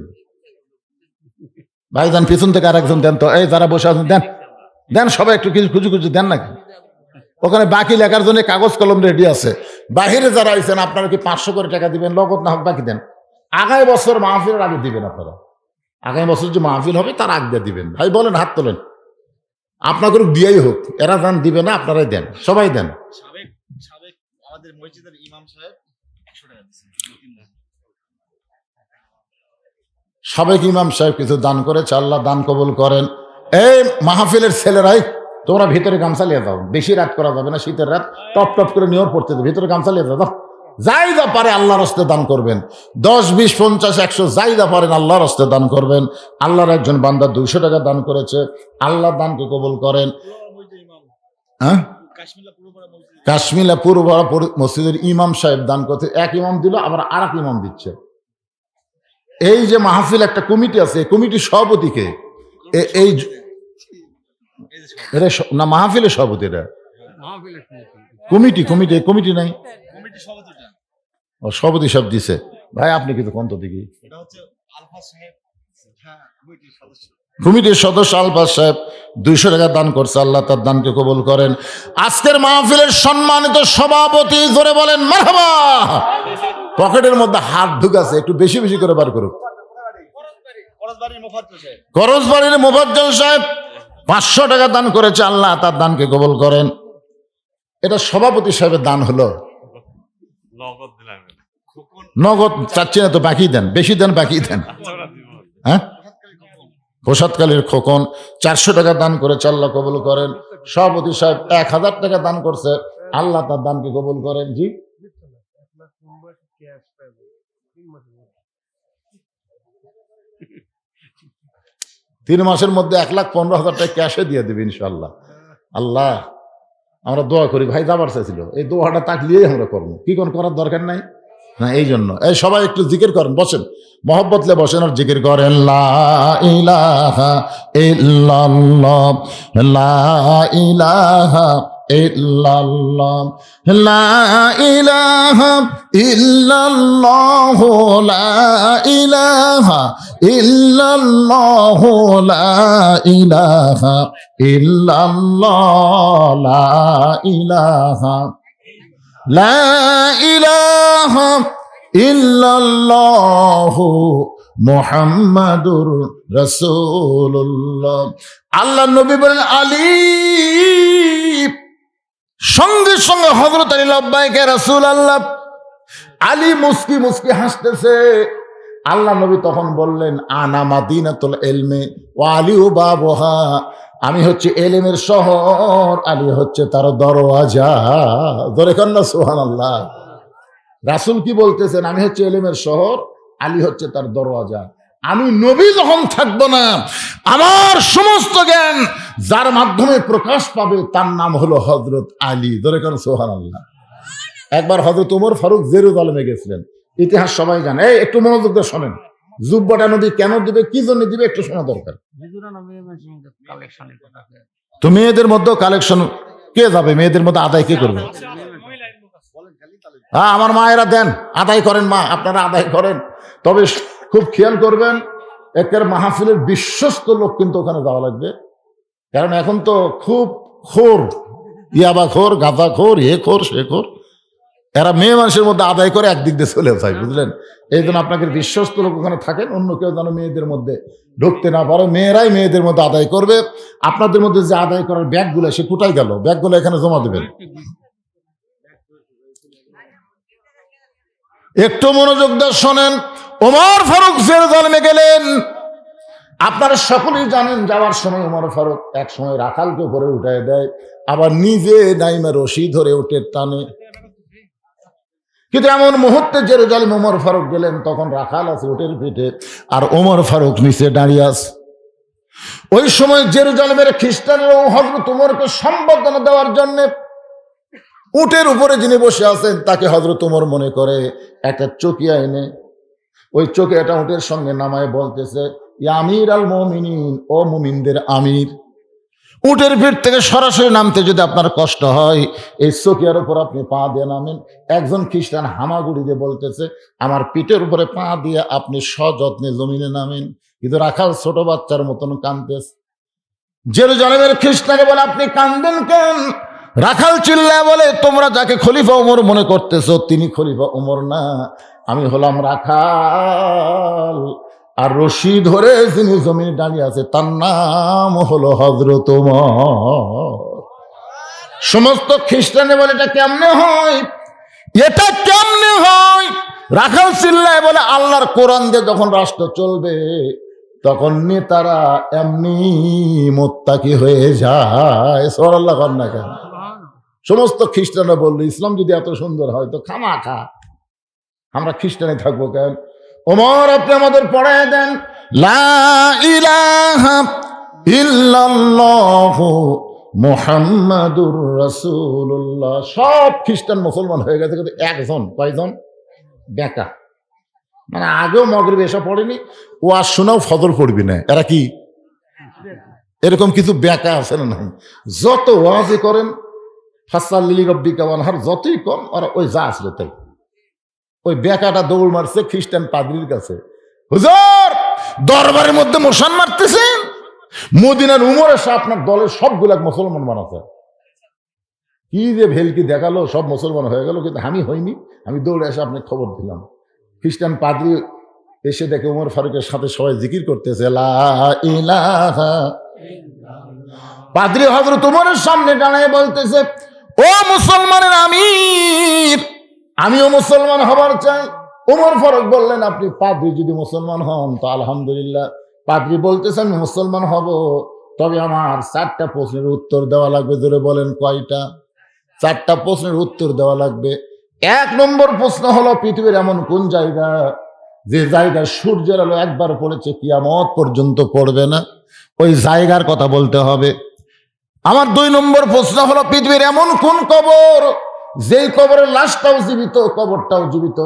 ভাইজান পিছন থেকে আরেকজন দেন তো, এই যারা বসে আছেন দেন দেন, সবাই একটু কিছু খুঁজে খুঁজে দেন নাকি। ওখানে বাকি লেখার জন্য কাগজ কলম রেডি আছে। বাহিরে যারা আইছেন আপনারা কি 500 করে টাকা দিবেন, নগদ না হোক বাকি দেন। আগামী বছর মাহফিলের আগে দিবেন আপনারা। আগামী বছর যে মাহফিল হবে তার আগে দিবেন। ভাই বলেন, হাত তোলেন। আপনাদের দিয়াই হোক, এরা যান দিবে না, আপনারাই দেন, সবাই দেন।
আমাদের মসজিদের ইমাম সাহেব 100 টাকা দিয়েছেন।
সাবেক ইমাম সাহেব কিছু দান করেছে, আল্লাহ দান কবুল করেন। এই মাহফিলের ছেলেরাই তোমরা ভিতরে গামছা লিয়ে যাও, বেশি রাত করা যাবে না, শীতের রাত টপ টপ করে নিয়র পড়তে দেবে, ভিতরে গামছা লিয়ে যাও। যাই যা পারে আল্লাহর রাস্তায় দান করবেন। 10, 20, 50, 100 যাই যা পারেন আল্লাহর রাস্তায় দান করবেন। আল্লাহর একজন বান্দা 200 টাকা দান করেছে, আল্লাহ দানকে কবুল করেন। হ্যাঁ, কাশ্মীরা পূর্ব মসজিদের ইমাম সাহেব দান করতে, এক ইমাম দিল, আবার আর এক ইমাম দিচ্ছে। এই যে মাহফিল একটা কমিটি আছে, কমিটির সভাপতিকে এই না মাহফিলের সভাপতি, এটা কমিটি কমিটি কমিটি নাই, ও সভাপতি সব দিছে। ভাই আপনি কিন্তু কন্ত দিকে কমিটির সদস্য আলফাজ সাহেব 200 টাকা দান করছে, আল্লাহ তার দানকে কবুল করেন। আজকের মাহফিলের সম্মানিত সভাপতি, জোরে বলেন মারহাবা। পকেটের মধ্যে হাত ঢুকাছে, একটু বেশি বেশি করে বার করুক। করজবাড়ির মোফাজ্জল সাহেব 500 টাকা দান করেছে, আল্লাহ তার দানকে কবুল করেন। এটা সভাপতি সাহেবের দান হলো। নগদ চাচ্ছি না তো, বাকি দেন, বেশি দেন, বাকি দেন। হ্যাঁ, প্রসাদকালীর খোকন 400 টাকা দান করেছে, আল্লাহ কবুল করেন। সভাপতি সাহেব 1000 টাকা দান করছে, আল্লাহ তার দানকে কবুল করেন। জি, 3 মাসের মধ্যে 1,15,000 টাকা ক্যাশে দিয়ে দেবে ইনশাল্লাহ। আল্লাহ আমরা দোয়া করি। ভাই যাবার চাইছিল, এই দোয়াটা তাকলিয়েই আমরা করবো, কি কোন করার দরকার নাই না। এই জন্য এই সবাই একটু জিকির করেন, বসেন, মহব্বতলে বসেন আর জিকির করেন। লা ইলাহা ইল্লাল্লাহ, লা ইলাহা ইল্লাল্লাহ, লা ইলাহা ইল্লাল্লাহ, লা ইলাহা ইল্লাল্লাহ, লা ইলাহা ইল্লাল্লাহ, লা ইলাহা, লা ইলাহা ইল্লাল্লাহ মুহাম্মাদুর রাসূলুল্লাহ। আল্লাহ নবী বলেন আলী, সঙ্গে সঙ্গে হযরত আলী লাব্বাইক ইয়া রাসূলুল্লাহ। আলী মুস্কি মুস্কি হাসতেছে। আল্লাহ নবী তখন বললেন আনা মাদিনাতুল ইলমি ওয়া আলীউ বাবুহা, আমি হচ্ছে এলেমের শহর, আলী হচ্ছে তার দরওয়াজা। ধরে কন্না সুবহানাল্লাহ। রাসূল কি বলতেছেন? আমি হচ্ছে এলেমের শহর, আলী হচ্ছে তার দরওয়াজা। আমি নবী যখন থাকবো না, আমার সমস্ত জ্ঞান যার মাধ্যমে প্রকাশ পাবে তার নাম হলো হযরত আলী। ধরে কন্না সুবহানাল্লাহ। একবার হযরত ওমর ফারুক জেরুজালেমে গেছিলেন, ইতিহাস সবাই জানে। এই একটু মনোযোগ দিয়ে শোনেন, জুব্বাটা নবী কেন দিবে, কি জন্য দিবে, একটু শোনা দরকার। তো মেয়েদের মধ্যেও কালেকশন কে যাবে, মেয়েদের মধ্যে আদায় কে করবে? হ্যাঁ, আমার মায়েরা দেন, আদায় করেন, মা আপনারা আদায় করেন। তবে খুব খেয়াল করবেন, একের মাহফিলের বিশ্বস্ত লোক কিন্তু ওখানে যাওয়া লাগবে। কারণ এখন তো খুব খোর, ইয়াবা খোর, গাঁজা খোর, এ খোর, সে খোর, এরা মেয়ে মানুষের মধ্যে আদায় করে একদিক দিয়ে চলে যায়, বুঝলেন? এই জন্য আপনাকে বিশ্বস্ত লোক ওখানে থাকেন, অন্য কেউ যেন মেয়েদের মধ্যে ঢুকতে না পারে। মেয়েরাই মেয়েদের মধ্যে আদায় করবে। আপনাদের মধ্যে যে আদায় করার ব্যাগগুলো, সে কোথায় গেল? ব্যাগগুলো এখানে জমা দেবেন। একটু মনোযোগ দিয়ে শোনেন। ওমর ফারুক জেরুজালেমে গেলেন। আপনারা সকলেই জানেন, যাওয়ার সময় ওমর ফারুক এক সময় রাখালকে উপরে উঠায় দেয়, আবার নিজে নাইমা রশি ধরে উঠে টানে। কিন্তু এমন মুহূর্তে জেরুজালেম ওমর ফারুক গেলেন, তখন রাখাল আছে উটের পিঠে, আর ওমর ফারুক নিচে দাঁড়িয়ে আছে। ওই সময় জেরুজালেমের খ্রিস্টানরা হযরত ওমরকে সম্বর্ধনা দেওয়ার জন্য উটের উপরে যিনি বসে আছেন তাকে হযরত ওমর মনে করে একটা চকিয়া এনে ওই চকিয়াটা উটের সঙ্গে নামায় বলতেছে, ইয়া আমির আল মুমিনিন, ও মুমিনদের আমির। উটের ভিড় থেকে সরাসরি নামতে যদি আপনার কষ্ট হয়, এই চকিয়ার উপর আপনি পা দিয়ে নামেন। একজন খ্রিস্টান হামাগুড়ি দিয়ে বলতেছে, আমার পিঠের উপরে পা দিয়ে আপনি সযত্নে জমিনে নামেন। কিন্তু রাখাল ছোট বাচ্চার মতন কাঁদতেছে। জেরুজালেমের খ্রিস্টানকে বলে, আপনি কাঁদবেন কেন? রাখাল চিল্লায় বলে, তোমরা যাকে খলিফা ওমর মনে করতেছো তিনি খলিফা ওমর না, আমি হলাম রাখাল। আর রশি ধরে যিনি জমিনে দাঁড়িয়ে আছে তার নাম হলো হযরত ওমর। সমস্ত খ্রিস্টানে বলে, এটা কেমনে হয়? এটা কেমনে হয়? রাখাল চিল্লায় বলে, আল্লাহর কোরআন দিয়ে যখন রাষ্ট্র চলবে তখন নেতারা এমনি মোত্তাকি হয়ে যায়। সুবহানাল্লাহ না কেন? সমস্ত খ্রিস্টানরা বললো, ইসলাম যদি এত সুন্দর হয় তো খামাখা আমরা খ্রিস্টানে থাকবো কেন? ওমর, আপনি আমাদের পড়ায় দেন, লা ইলাহা ইল্লাল্লাহু মুহাম্মাদুর রাসূলুল্লাহ। সব খ্রিস্টান মুসলমান হয়ে গেছে, কিন্তু একজন, কয়জন? বেকা। মানে আগেও মগরিব এসব পড়েনি, ওয়াজ শোনাও ফজর পড়বি না। এরা কি এরকম কিছু বেকা আছে না? নাই। যত ওয়াজই করেন ফাসাল্লি রাব্বিকা ওয়ানহার, যতই কম ওরা ওই যা আসলো তাই। ওই বেকাটা দৌড় মারছে খ্রিস্টান পাদ্রীর কাছে, হুজুর দরবারের মধ্যে মশান মারতেছেন, মদিনার উমর এসে আপনার দলের সবগুলা মুসলমান বানাতে। কি যে ভেলকি দেখালো, সব মুসলমান হয়ে গেল, কিন্তু আমি হইনি। আমি দৌড়ে এসে আপনাকে খবর দিলাম। খ্রিস্টান পাদ্রী এসে দেখে উমর ফারুকের সাথে সবাই জিকির করতেছে, লা ইলাহা। পাদ্রী হযরত উমরের সামনে দাঁড়ায় বলতেছে, ও মুসলমানের আমির, আমিও মুসলমান হবার চাই। উমর ফারুক বললেন, আপনি পাদ্রী যদি মুসলমান হন তো আলহামদুলিল্লাহ। পাদ্রী বলতেছে, আমি মুসলমান হব, তবে আমার 4টা প্রশ্নের উত্তর দেওয়া লাগবে। ধরে বলেন কয়টা? 4টা প্রশ্নের উত্তর দেওয়া লাগবে। 1 নম্বর প্রশ্ন হলো, পৃথিবীর এমন কোন জায়গা যে জায়গায় সূর্যের আলো একবার পড়েছে কিয়ামত পর্যন্ত পড়বে না? ওই জায়গার কথা বলতে হবে। আমার 2 নম্বর প্রশ্ন হলো, পৃথিবীর এমন কোন কবর যেই কবরের লাশটাও জীবিত, কবরটাও জীবিত।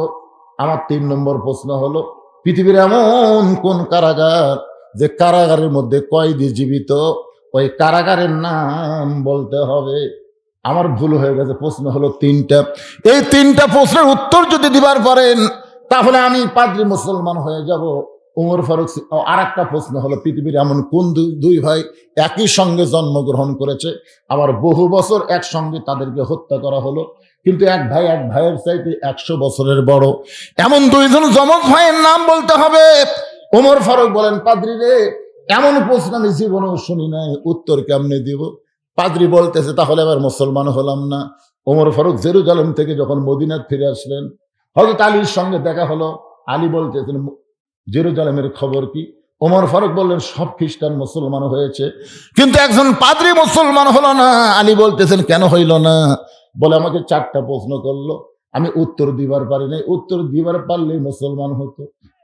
আমার 3 নম্বর প্রশ্ন হলো, পৃথিবীর এমন কোন কারাগার যে কারাগারের মধ্যে কয়েদি জীবিত, ওই কারাগারের নাম বলতে হবে। আমার ভুল হয়ে গেছে, প্রশ্ন হলো 3টা। এই 3টা প্রশ্নের উত্তর যদি দিবার পারেন তাহলে আমি পাদ্রী মুসলমান হয়ে যাব। উমর ফারুক। আর একটা প্রশ্ন হলো, পৃথিবীর এমন কোন দুই ভাই একই সঙ্গে জন্মগ্রহণ করেছে, আবার বহু বছর একসঙ্গে তাদেরকে হত্যা করা হলো, কিন্তু এক ভাইয়ের চাইতে 100 বছরের বড়। এমন 2 জন যমজ ভাইয়ের নাম বলতে হবে। উমর ফারুক বলেন, পাদ্রী রে, এমন প্রশ্ন আমি জীবনেও শুনি নাই, উত্তর কেমনে দিব? পাদ্রী বলতেছে, তাহলে আবার মুসলমান হলাম না। ওমর ফারুক জেরুজালেম থেকে যখন মদিনায় ফিরে আসলেন, হযরত আলীর সঙ্গে দেখা হলো। আলী বলতেছেন, জেরুজালেমের খবর কি? ওমর ফারুক বললেন, সব খ্রিস্টান মুসলমান হয়েছে, কিন্তু একজন পাদ্রী মুসলমান হলো না। আলী বলতেছেন, কেন হইল না? বলে, আমাকে 4টা প্রশ্ন করলো, আমি উত্তর দিবার পারি নাই, উত্তর দিবার পারলেই মুসলমান হতো।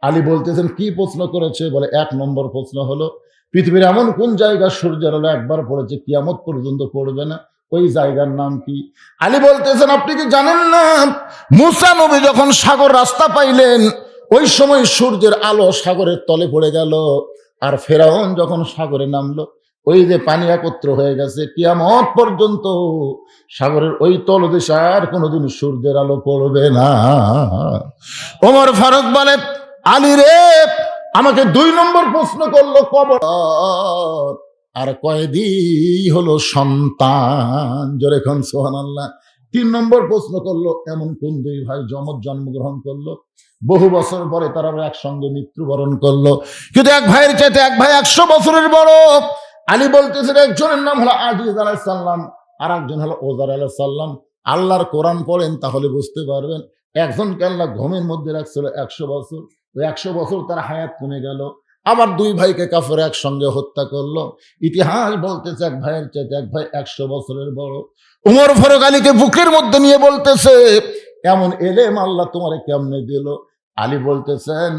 আলী বলতেছেন, কি প্রশ্ন করেছে? বলে, 1 নম্বর প্রশ্ন হলো, পৃথিবীর এমন কোন জায়গা সূর্যের আলো একবার পড়েছে কিয়ামত পর্যন্ত পড়বে না, ওই জায়গার নাম কি? আলী বলতেছেন, আপনি কি জানেন না, মুসা নবী যখন সাগর রাস্তা পাইলেন ওই সময় সূর্যের আলো সাগরের তলে পড়ে গেল, আর ফেরাউন যখন সাগরে নামলো ওই যে পানি একত্র হয়ে গেছে, কিয়ামত পর্যন্ত সাগরের ওই তলদেশে আর কোনোদিন সূর্যের আলো পড়বে না। ওমর ফারুক বলে, আলী রে, আমাকে 2 নম্বর প্রশ্ন করলো কবর আর কয়েদি হলো সন্তান। জোরে খান সুবহানাল্লাহ। 3 নম্বর প্রশ্ন করলো, এমন কোন 2 ভাই যমজ জন্মগ্রহণ করলো, বহু বছর পরে তারা একসঙ্গে মৃত্যুবরণ করলো, কিন্তু এক ভাইয়ের চাইতে এক ভাই 100 বছরের বড়। আলী বলতেছেন, একজনের নাম হলো আজিজ আলাইহিস সালাম, আর একজন হলো ওজার আলাইহিস সালাম। আল্লাহর কোরআন পড়েন তাহলে বুঝতে পারবেন। একজনকে আল্লাহ ঘুমের মধ্যে রাখছিল 100 বছর, ওই 100 বছর তার হায়াত কমে গেল। আবার 2 ভাইকে কাফের একসঙ্গে হত্যা করলো। ইতিহাস বলতেছে, এক ভাইয়ের চাইতে এক ভাই 100 বছরের বড়। উমর ফারুক আলীকে বুকের মধ্যে নিয়ে বলতেছে, এমন এলেম আল্লাহ তোমারে কেমনে দিল? আলী বলতেছেন,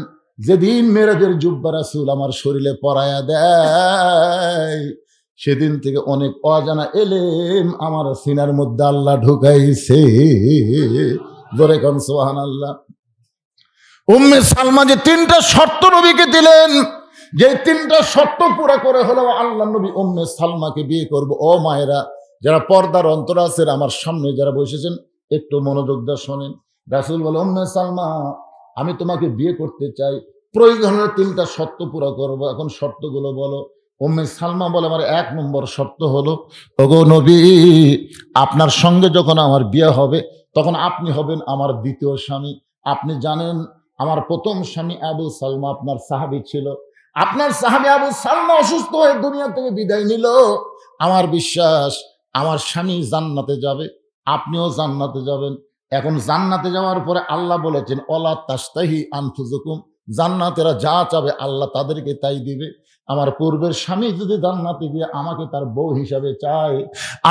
যেদিন মেরাজের জুব্বা রাসূল আমার শরীরে পরায়া দেয় সেদিন থেকে অনেক অজানা এলেম আমার সিনার মধ্যে আল্লাহ ঢুকাইছে। জোরে কোন সুবহানাল্লাহ। উম্মে সালমা যে 3টা শর্ত নবীকে দিলেন, যে 3টা শর্ত পুরা করে হলেও আল্লাহ নবী উম্মে সালমাকে বিয়ে করব। ও মায়েরা, যারা পর্দার অন্তর আছেন, আমার সামনে যারা বসেছেন, একটু মনোযোগ দিয়ে শোনেন। রাসূল বলে, উম্মে সালমা, আমি তোমাকে বিয়ে করতে চাই, প্রয়োজন হলে 3টা শর্ত পুরা করবো। এখন শর্তগুলো বলো। উম্মে সালমা বলে, আমার 1 নম্বর শর্ত হলো, ওগো নবী, আপনার সঙ্গে যখন আমার বিয়ে হবে তখন আপনি হবেন আমার দ্বিতীয় স্বামী। আপনি জানেন আমার প্রথম স্বামী আবু সালমা আপনার সাহাবী ছিল। আপনার সাহাবী আবু সালমা অসুস্থ হয়ে দুনিয়া থেকে বিদায় নিল। আমার বিশ্বাস আমার স্বামী জান্নাতে যাবে, আপনিও জান্নাতে যাবেন। এখন জান্নাতে যাওয়ার পরে আল্লাহ বলেছেন, অলা তাস্তাহি আনফুসুকুম, জান্নাতেরা যা চাবে আল্লাহ তাদেরকে তাই দিবে। আমার পূর্বের স্বামী যদি জান্নাতে গিয়ে আমাকে তার বউ হিসাবে চায়,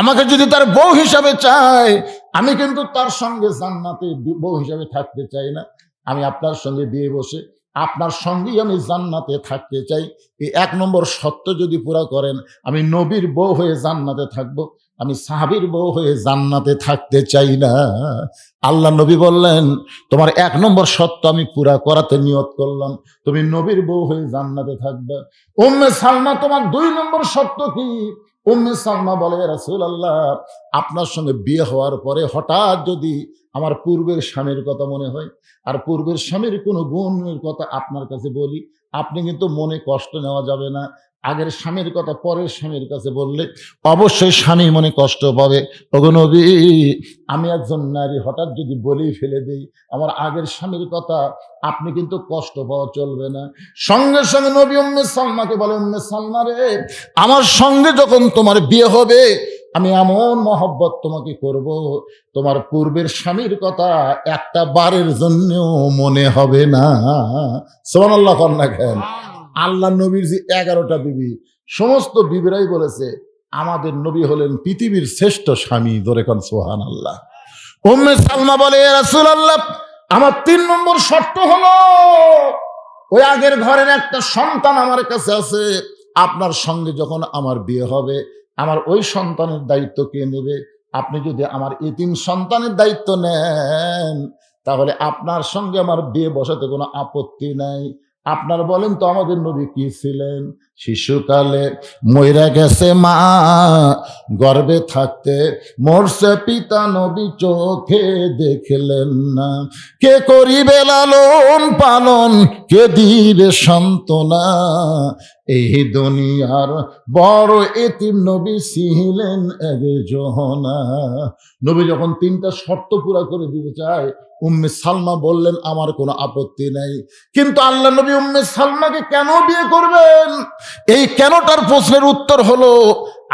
আমাকে যদি তার বউ হিসাবে চায়, আমি কিন্তু তার সঙ্গে জান্নাতে বউ হিসাবে থাকতে চাই না। আমি আপনার সঙ্গে বিয়ে বসে আপনার সঙ্গেই আমি জান্নাতে থাকতে চাই। এই 1 নম্বর শর্ত যদি পুরা করেন, আমি নবীর বউ হয়ে জান্নাতে থাকবো, আমি সাহাবীর বউ হয়ে জান্নাতে থাকতে চাই না। আল্লাহ নবী বললেন, তোমার 1 নম্বর শর্ত আমি পুরা করাতে নিয়ত করলাম, তুমি নবীর বউ হয়ে জান্নাতে থাকবে। উম্মে সালমা, তোমার 2 নম্বর শর্ত কি? উম্মে সালমা বলে, রাসূলুল্লাহ, আপনার সঙ্গে বিয়ে হওয়ার পরে হঠাৎ যদি আমার পূর্বের স্বামীর কথা মনে হয়, আর পূর্বের স্বামীর কোনো গুণের কথা আপনার কাছে বলি, আপনি কিন্তু মনে কষ্ট নেওয়া যাবে না। আগের স্বামীর কথা পরের স্বামীর কাছে বললে অবশ্যই স্বামী মনে কষ্ট পাবে। ওগো নবী, আমি একজন নারী, হঠাৎ যদি বলেই ফেলে দেই আমার আগের স্বামীর কথা, আপনি কিন্তু কষ্ট পাওয়া চলবে না। সঙ্গে সঙ্গে নবী উম্মে সালমাকে বলে, উম্মে সালমা রে, আমার সঙ্গে যখন তোমার বিয়ে হবে আমি এমন মহব্বত তোমাকে করব, তোমার পূর্বের স্বামীর কথা একটা বারের জন্যও মনে হবে না। সুবহানাল্লাহ কর না কেন? আল্লাহ নবীর যে 11টা বিবি, সমস্ত বিবিরাই বলেছে আমাদের নবী হলেন পৃথিবীর শ্রেষ্ঠ স্বামী। ধরে কোন সুবহানাল্লাহ। উম্মে সালমা বলে, ইয়া রাসূলুল্লাহ, আমার 3 নম্বর শর্ত হলো, ওই আগের ঘরের একটা সন্তান আমার কাছে আছে, আপনার সঙ্গে যখন আমার বিয়ে হবে আমার ওই সন্তানের দায়িত্ব কে নেবে? আপনি যদি আমার এতিম সন্তানের দায়িত্ব নেন তাহলে আপনার সঙ্গে আমার বিয়ে বসাতে কোনো আপত্তি নাই। আপনার বলেন তো আমাদের নবী কি ছিলেন? শিশুকালে মইরা গেছে মা, গর্ভে থাকতে মরছে পিতা, নবী চোখে দেখলেন না। কে করিবে লালন পালন, কে দিবে সান্ত্বনা, এই দুনিয়ার বড় এতিম নবী ছিলেন একজনা। নবী যখন 3টা শর্ত পুরা করে দিতে চায়, উম্মে সালমা বললেন আমার কোনো আপত্তি নাই। কিন্তু আল্লাহ নবী উম্মে সালমাকে কেন বিয়ে করবেন? এই কেনটার প্রশ্নের উত্তর হলো,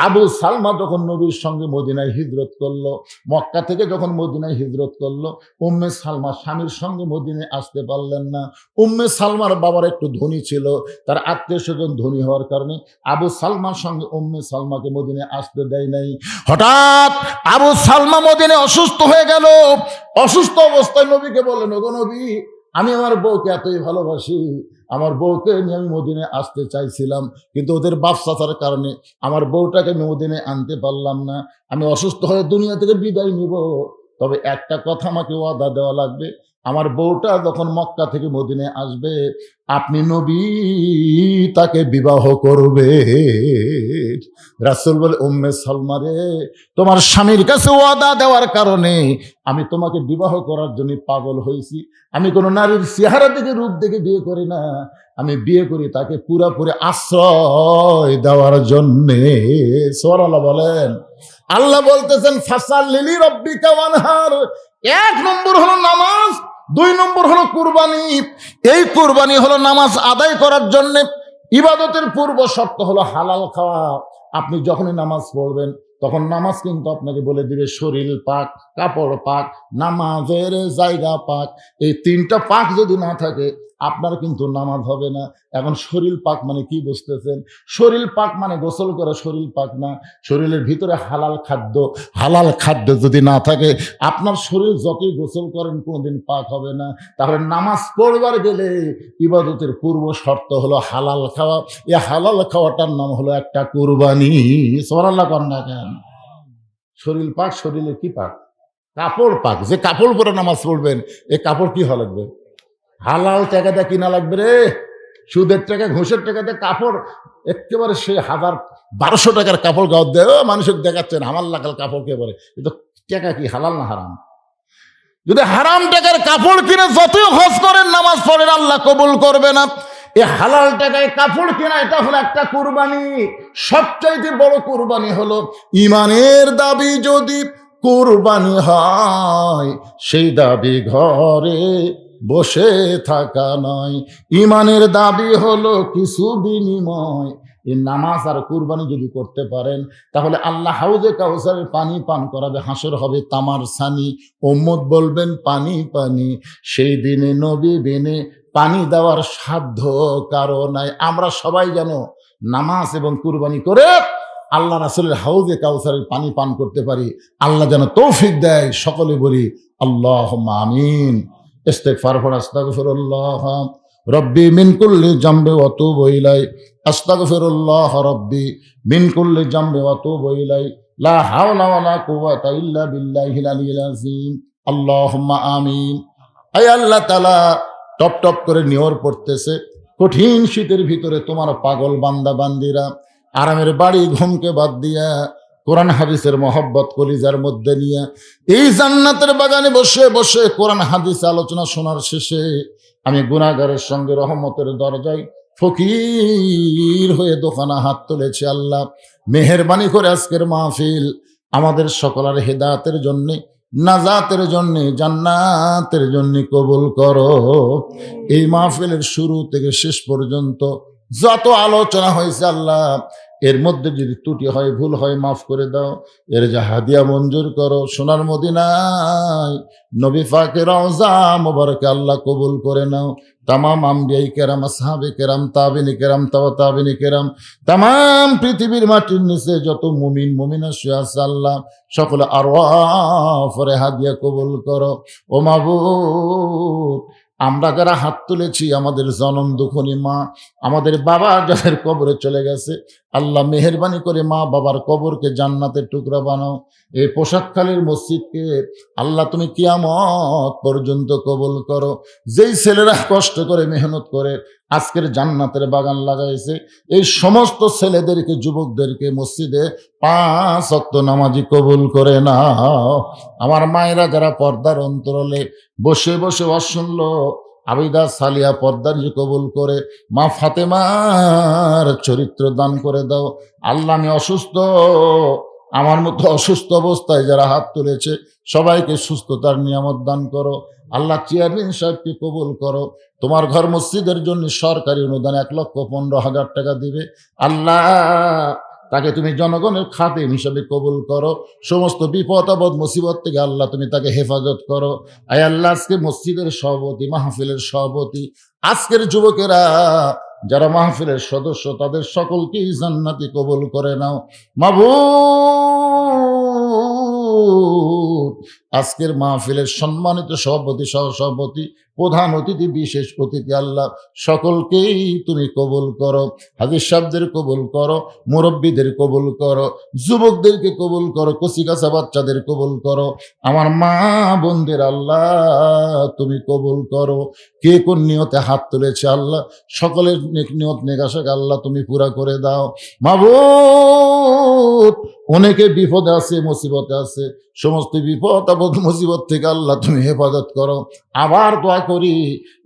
আবু সালমা যখন নবীর সঙ্গে মদিনায় হিজরত করলো, মক্কা থেকে যখন মদিনায় হিজরত করলো, উম্মে সালমা স্বামীর সঙ্গে মদিনায় আসতে পারলেন না। উম্মে সালমার বাবার একটু ধনী ছিল, তার আত্মীয় স্বজন ধনী হওয়ার কারণে আবু সালমার সঙ্গে উম্মে সালমাকে মদিনায় আসতে দেয় নাই। হঠাৎ আবু সালমা মদিনায় অসুস্থ হয়ে গেল। অসুস্থ অবস্থায় নবীকে বললেন, ওগো নবী, আমি আমার বউকে এতই ভালোবাসি, আমার বউকে নিয়ে আমি মদিনায় আসতে চাইছিলাম, কিন্তু ওদের বাচ্চার কারণে আমার বউটাকে আমি মদিনায় আনতে পারলাম না। আমি অসুস্থ হয়ে দুনিয়া থেকে বিদায় নিব, তবে একটা কথা আমাকে ওয়াদা দেওয়া লাগবে, আমার বউটা যখন মক্কা থেকে মদিনায় আসবে আপনি নবী তাকে বিবাহ করবে। রাসূল বলে, উম্মে সালমা রে, তোমার স্বামীর কাছে ওয়াদা দেওয়ার কারণে আমি তোমাকে বিবাহ করার জন্য পাগল হয়েছি। আমি কোনো নারীর চেহারা দেখে রূপ দেখে বিয়ে করি না, আমি বিয়ে করি তাকে পুরাপুরি আশ্রয় দেওয়ার জন্যে। সুবহানাল্লাহ বলেন। আল্লাহ বলতেছেন, ফাসাল্লি রাব্বিকা ওয়ানহার। 1 নম্বর হলো নামাজ, 2 নম্বর হলো কুরবানি। এই কুরবানি হলো নামাজ আদায় করার জন্য। ইবাদতের পূর্ব শর্ত হলো হালাল খাওয়া। আপনি যখনই নামাজ পড়বেন তখন নামাজ কিন্তু আপনাকে বলে দিবে শরীর পাক, কাপড় পাক, নামাজের জায়গা পাক। এই 3টা পাক যদি না থাকে আপনার কিন্তু নামাজ হবে না। এখন শরীর পাক মানে কি বুঝতেছেন? শরীর পাক মানে গোসল করা শরীর পাক না, শরীরের ভিতরে হালাল খাদ্য যদি না থাকে আপনার শরীর যতই গোসল করেন কোনোদিন পাক হবে না। তাহলে নামাজ পড়বার গেলে ইবাদতের পূর্ব শর্ত হলো হালাল খাওয়া। এই হালাল খাওয়াটার নাম হলো একটা কুরবানি। সুবহানাল্লাহ কর না কেন? শরীর পাক, শরীরে কি পাক? কাপড় পাক। যে কাপড় পরে নামাজ পড়বেন এই কাপড় কি হওয়া লাগবে? হালাল টাকা দিয়ে কিনা লাগবে রে। সুদের টাকা ঘুষের টাকা দিয়ে কাপড় একেবারে সে 1000-1200 টাকার কাপড় গাও দেয় মানুষের দেখাচ্ছেন হামাল লাগাল কাপড় কে বলে। কিন্তু টাকা কি হালাল না হারাম? যদি হারাম টাকার কাপড় কিনে যতই হজ করেন নামাজ পড়েন আল্লাহ কবুল করবে না। এই হালাল টাকায় কাপড় কেনা এটা হলো একটা কুরবানি। সবচাইতে বড় কুরবানি হলো ইমানের দাবি যদি কুরবানি হয় সেই দাবি ঘরে বসে থাকা নয়। ইমানের দাবি হলো কিছু বিনিময়। এই নামাজ আর কুরবানি যদি করতে পারেন তাহলে আল্লাহ হাউজে কাউসারের পানি পান করাবে, হাসর হবে তামার ছানি, উম্মত বলবেন পানি পানি। সেই দিনে নবী বিনে পানি দেওয়ার সাধ্য কারো নাই। আমরা সবাই যেন নামাজ এবং কুরবানি করে আল্লাহ রাসূলের হাউজে কাউসারের পানি পান করতে পারি। আল্লাহ যেন তৌফিক দেয়। সকলে বলি আল্লাহুম্মা আমিন। ইস্তিগফার পড়। আস্তাগফিরুল্লাহ রব্বি মিন কুল্লি জামবি ওয়া তুবু ইলাই। আস্তাগফিরুল্লাহ রব্বি মিন কুল্লি জামবি ওয়া তুবু ইলাই। লা হাওলা ওয়ালা কুওয়াতা ইল্লা বিল্লাহিল আলিয়্যিল আযীম। আল্লাহুম্মা আমিন। আয় আল্লাহ তাআলা, টপ টপ করে নিয়র পড়তেছে। কঠিন শীতের ভিতরে তোমার পাগল বান্দা বান্দিরা আরামের বাড়ি ঘুমকে বাদ দিয়া কোরআন হাদিসের মহব্বত কলিজার মধ্যে নিয়ে এই জান্নাতের বাগানে বসে বসে কোরআন হাদিস আলোচনা শোনার শেষে আমি গুনাহগারের সঙ্গে রহমতের দরজায় ফকির হয়ে দোকানা হাত তুলেছি। আল্লাহ মেহেরবানি করে আজকের মাহফিল আমাদের সকলের হেদায়েতের জন্যে, নাজাতের জন্যে, জান্নাতের জন্যে কবুল করো। এই মাহফিলের শুরু থেকে শেষ পর্যন্ত যত আলোচনা হয়েছে আল্লাহ এর মধ্যে যদি ত্রুটি হয়, ভুল হয়, মাফ করে দাও। এর যা হাদিয়া মঞ্জুর করো। সোনার মদিনায় নবী পাকের রওজা মোবারকে আল্লাহ কবুল করে নাও। তামাম আম্বিয়াই কেরাম, আসহাবে কেরাম, তাবিনী কেরাম, তাবিনী কেরাম, তামাম পৃথিবীর মাটির নিচে যত মুমিন মুমিনা শুয়ে আছে আল্লাহ সকলে আরওয়াফে হাদিয়া কবুল করো। ও মাবুদ, আমরা যারা হাত তুলেছি আমাদের জনম দুঃখনী মা, আমাদের বাবা যাদের কবরে চলে গেছে আল্লাহ মেহেরবানি করে মা বাবার কবরকে জান্নাতের টুকরা বানাও। এই পোশাকখালীর মসজিদকে আল্লাহ তুমি কিয়ামত পর্যন্ত কবুল করো। যেই ছেলেরা কষ্ট করে মেহনত করে আজকের জান্নাতের বাগান লাগাইছে এই সমস্ত ছেলেদেরকে, যুবকদেরকে মসজিদে 5 ওয়াক্ত নামাজি কবুল করে নাও। আমার মায়েরা যারা পর্দার অন্তরালে বসে বসে ওয়াজ শুনলো আবিদা সালিয়া পর্দার যে কবুল করে। মা ফাতেমার চরিত্র দান করে দাও। আল্লাহ আমি অসুস্থ, আমার মতো অসুস্থ অবস্থায় যারা হাত তুলেছে সবাইকে সুস্থতার নিয়ামত দান করো। আল্লাহ চেয়ারম্যান সাহেবকে কবুল করো। তোমার ঘর মসজিদের জন্য সরকারি অনুদান 1,15,000 টাকা দিবে আল্লাহ, তাকে তুমি জনগণের খাদেম হিসাবে কবুল করো। সমস্ত বিপদ আপদ মুসিবত থেকে আল্লাহ তুমি তাকে হেফাজত করো। আয় আল্লাহ আজকে মসজিদের সভাপতি, মাহফিলের সভাপতি, আজকের যুবকেরা যারা মাহফিলের সদস্য তাদের সকলকেই জান্নাতি কবুল করে নাও। মাবুদ, আজকের মাহফিলের সম্মানিত সভাপতি, সহসভাপতি, প্রধান অতিথি, বিশেষ অতিথি আল্লাহ সকলকেই তুমি কবুল করো। হাজির সাহেবদের কবুল করো, মুরব্বীদের কবুল করো, যুবকদেরকে কবুল করো, কচিকাচা বাচ্চাদের কবুল করো। আমার মা বোনদের আল্লাহ তুমি কবুল করো। কে কোন নিয়তে হাত তুলেছে আল্লাহ সকলের নিয়ত নেগাশাক আল্লাহ তুমি পুরা করে দাও। মাবুদ, অনেকে বিপদে আছে, মুসিবতে আছে, সমস্ত বিপদ আপদ মুসিবত থেকে আল্লাহ তুমি হেফাজত করো। আবার দোয়া করি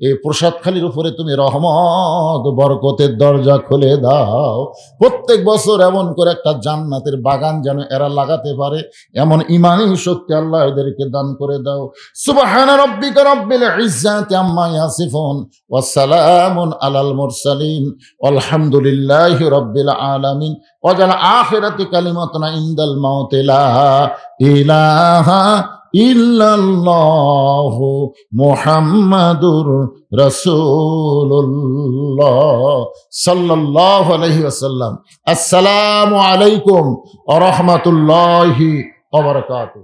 এই প্রসাদখালির উপরে তুমি রহমত বরকতের দরজা খুলে দাও। প্রত্যেক বছর এমন করে একটা জান্নাতের বাগান যেন এরা লাগাতে পারে এমন ইমানি শক্তি আল্লাহ এদেরকে দান করে দাও। সুবহানা রাব্বিকা রাব্বিল ইজ্জাতি আম্মা ইয়াসিফুন ওয়া সালামুন আলাল মুরসালিন আলহামদুলিল্লাহি রাব্বিল আলামিন। ওয়াজাল আখিরাতি কালিমাতুনা ইনদাল মাউতি লা ইলাহা ইল্লাল্লাহু মুহাম্মাদুর রাসূলুল্লাহ সাল্লাল্লাহু আলাইহি ওয়াসাল্লাম। আসসালামু আলাইকুম ওয়া রাহমাতুল্লাহি ওয়া বারাকাতুহু।